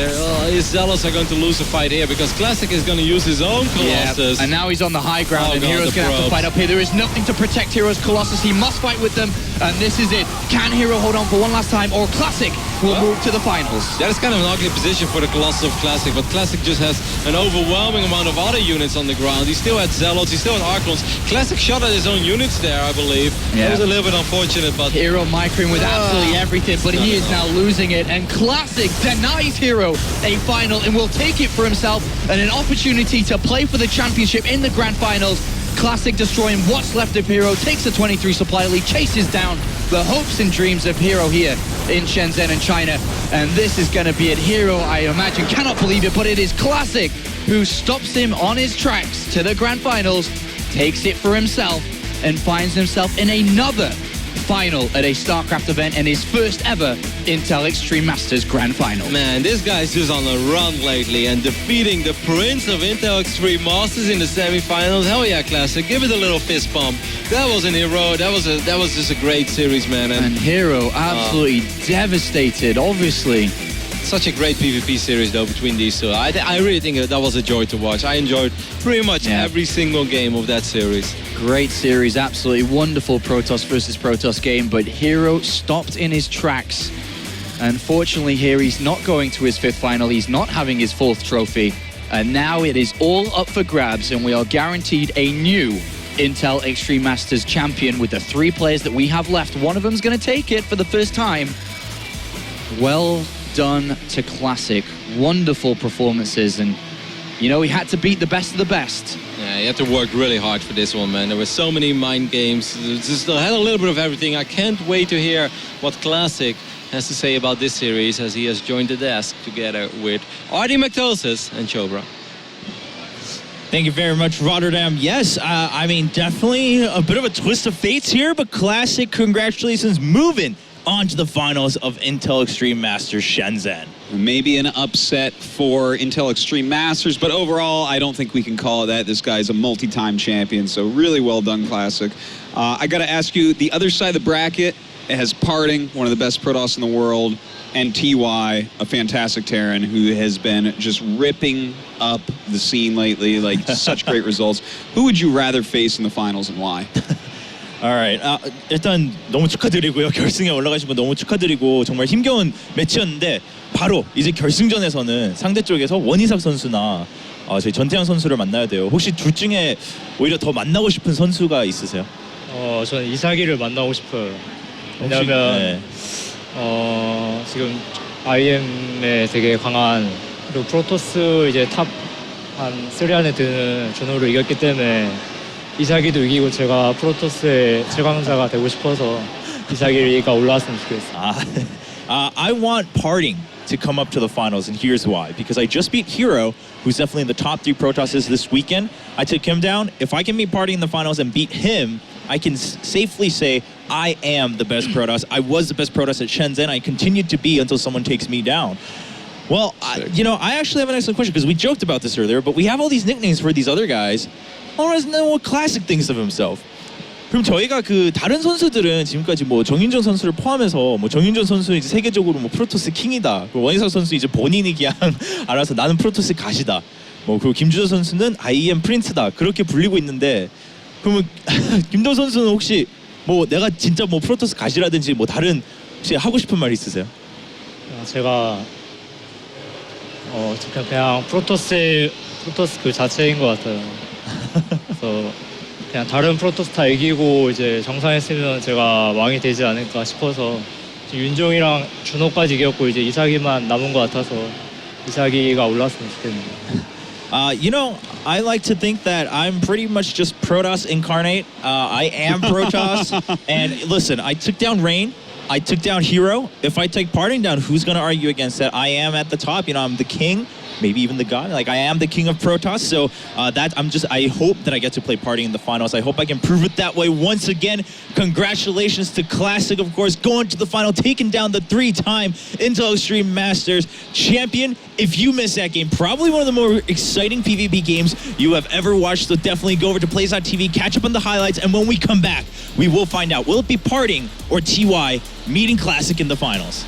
His Zealots are going to lose the fight here because Classic is going to use his own Colossus. Yeah, and now he's on the high ground, and hero's going to have to fight up here. There is nothing to protect hero's Colossus. He must fight with them, and this is it. Can herO hold on for one last time, or Classic will move to the finals? That is kind of an ugly position for the Colossus of Classic, but Classic just has an overwhelming amount of other units on the ground. He still had Zealots, he still had Archons. Classic shot at his own units there, I believe. Yeah. It was a little bit unfortunate, but herO microing with absolutely everything, but he is now losing it, and Classic denies herO a final and will take it for himself and an opportunity to play for the championship in the grand finals. Classic destroying what's left of herO, takes a 23 supply lead, chases down the hopes and dreams of herO here in Shenzhen and China. And this is going to be it. herO, I imagine, cannot believe it, but it is Classic who stops him on his tracks to the grand finals, takes it for himself, and finds himself in another final at a StarCraft event and his first ever Intel Extreme Masters Grand Final. Man, this guy's just on a run lately and defeating the Prince of Intel Extreme Masters in the semifinals. Hell yeah, Classic. Give it a little fist bump. That was an herO. That was just a great series, man. And herO absolutely devastated, obviously. Such a great PvP series, though, between these two. I really think that was a joy to watch. I enjoyed pretty much every single game of that series. Great series, absolutely wonderful Protoss versus Protoss game, but herO stopped in his tracks. Unfortunately here, he's not going to his 5th final. He's not having his 4th trophy. And now it is all up for grabs, and we are guaranteed a new Intel Extreme Masters champion with the 3 players that we have left. One of them's going to take it for the first time. Well done to Classic. Wonderful performances, and you know, he had to beat the best of the best. Yeah, he had to work really hard for this one, man. There were so many mind games. Just had a little bit of everything. I can't wait to hear what Classic has to say about this series as he has joined the desk together with Artie McTosis and Chobra. Thank you very much, Rotterdam. Yes, I mean, definitely a bit of a twist of fates here, but Classic, congratulations, moving on to the finals of Intel Extreme Masters Shenzhen. Maybe an upset for Intel Extreme Masters, but overall, I don't think we can call it that. This guy's a multi-time champion, so really well done, Classic. I got to ask you, the other side of the bracket has Parting, one of the best Protoss in the world, and TY, a fantastic Terran who has been just ripping up the scene lately, like such great results. Who would you rather face in the finals and why? Alright, 일단 너무 축하드리고요. 결승에 올라가신 거 너무 축하드리고 정말 힘겨운 매치였는데 바로 이제 결승전에서는 상대 쪽에서 원희삭 선수나 저희 전태양 선수를 만나야 돼요. 혹시 둘 중에 오히려 더 만나고 싶은 선수가 있으세요? 저는 이삭이를 만나고 싶어요. 왜냐하면 지금 IEM에 되게 강한, 그리고 프로토스 이제 탑 한 3 안에 드는 준호를 이겼기 때문에 이삭이도 이기고 제가 프로토스의 최강자가 되고 싶어서 이삭이가 올라왔으면 좋겠어요. I want Parting to come up to the finals, and here's why. Because I just beat herO, who's definitely in the top 3 Protosses this weekend. I took him down. If I can meet Parting in the finals and beat him, I can safely say I am the best Protoss. I was the best Protoss at Shenzhen. I continued to be until someone takes me down. Well, you know, I actually have an excellent question, because we joked about this earlier, but we have all these nicknames for these other guys. I want to know what Classic thinks of himself. 그럼 저희가 그 다른 선수들은 지금까지 뭐 정윤정 선수를 포함해서 뭐 정윤정 선수 이제 세계적으로 뭐 프로토스 킹이다. 그리고 원희삭 선수 이제 본인이 그냥 알아서 나는 프로토스 가시다. 뭐 그리고 김주호 선수는 IEM 프린스다. 그렇게 불리고 있는데 그러면 김도 선수는 혹시 뭐 내가 진짜 뭐 프로토스 가시라든지 뭐 다른 혹시 하고 싶은 말 있으세요? 제가 그냥 프로토스 그 자체인 것 같아요. 그래서 그냥 다른 프로토스 다 이기고 이제 정상했으면 제가 왕이 되지 않을까 싶어서 윤종이랑 준호까지 이겼고 이제 이삭이만 남은 것 같아서 이삭이가 올라왔으면 좋겠네요. You know, I like to think that I'm pretty much just Protoss incarnate. I am Protoss. And listen, I took down Rain. I took down herO. If I take Parting down, who's going to argue against that? I am at the top. You know, I'm the king, maybe even the god. Like, I am the king of Protoss. So I hope that I get to play Parting in the finals. I hope I can prove it that way once again. Congratulations to Classic, of course, going to the final, taking down the 3-time Intel Extreme Masters champion. If you missed that game, probably one of the more exciting PvP games you have ever watched. So definitely go over to Plays.tv, catch up on the highlights, and when we come back, we will find out, will it be Parting or TY meeting Classic in the finals?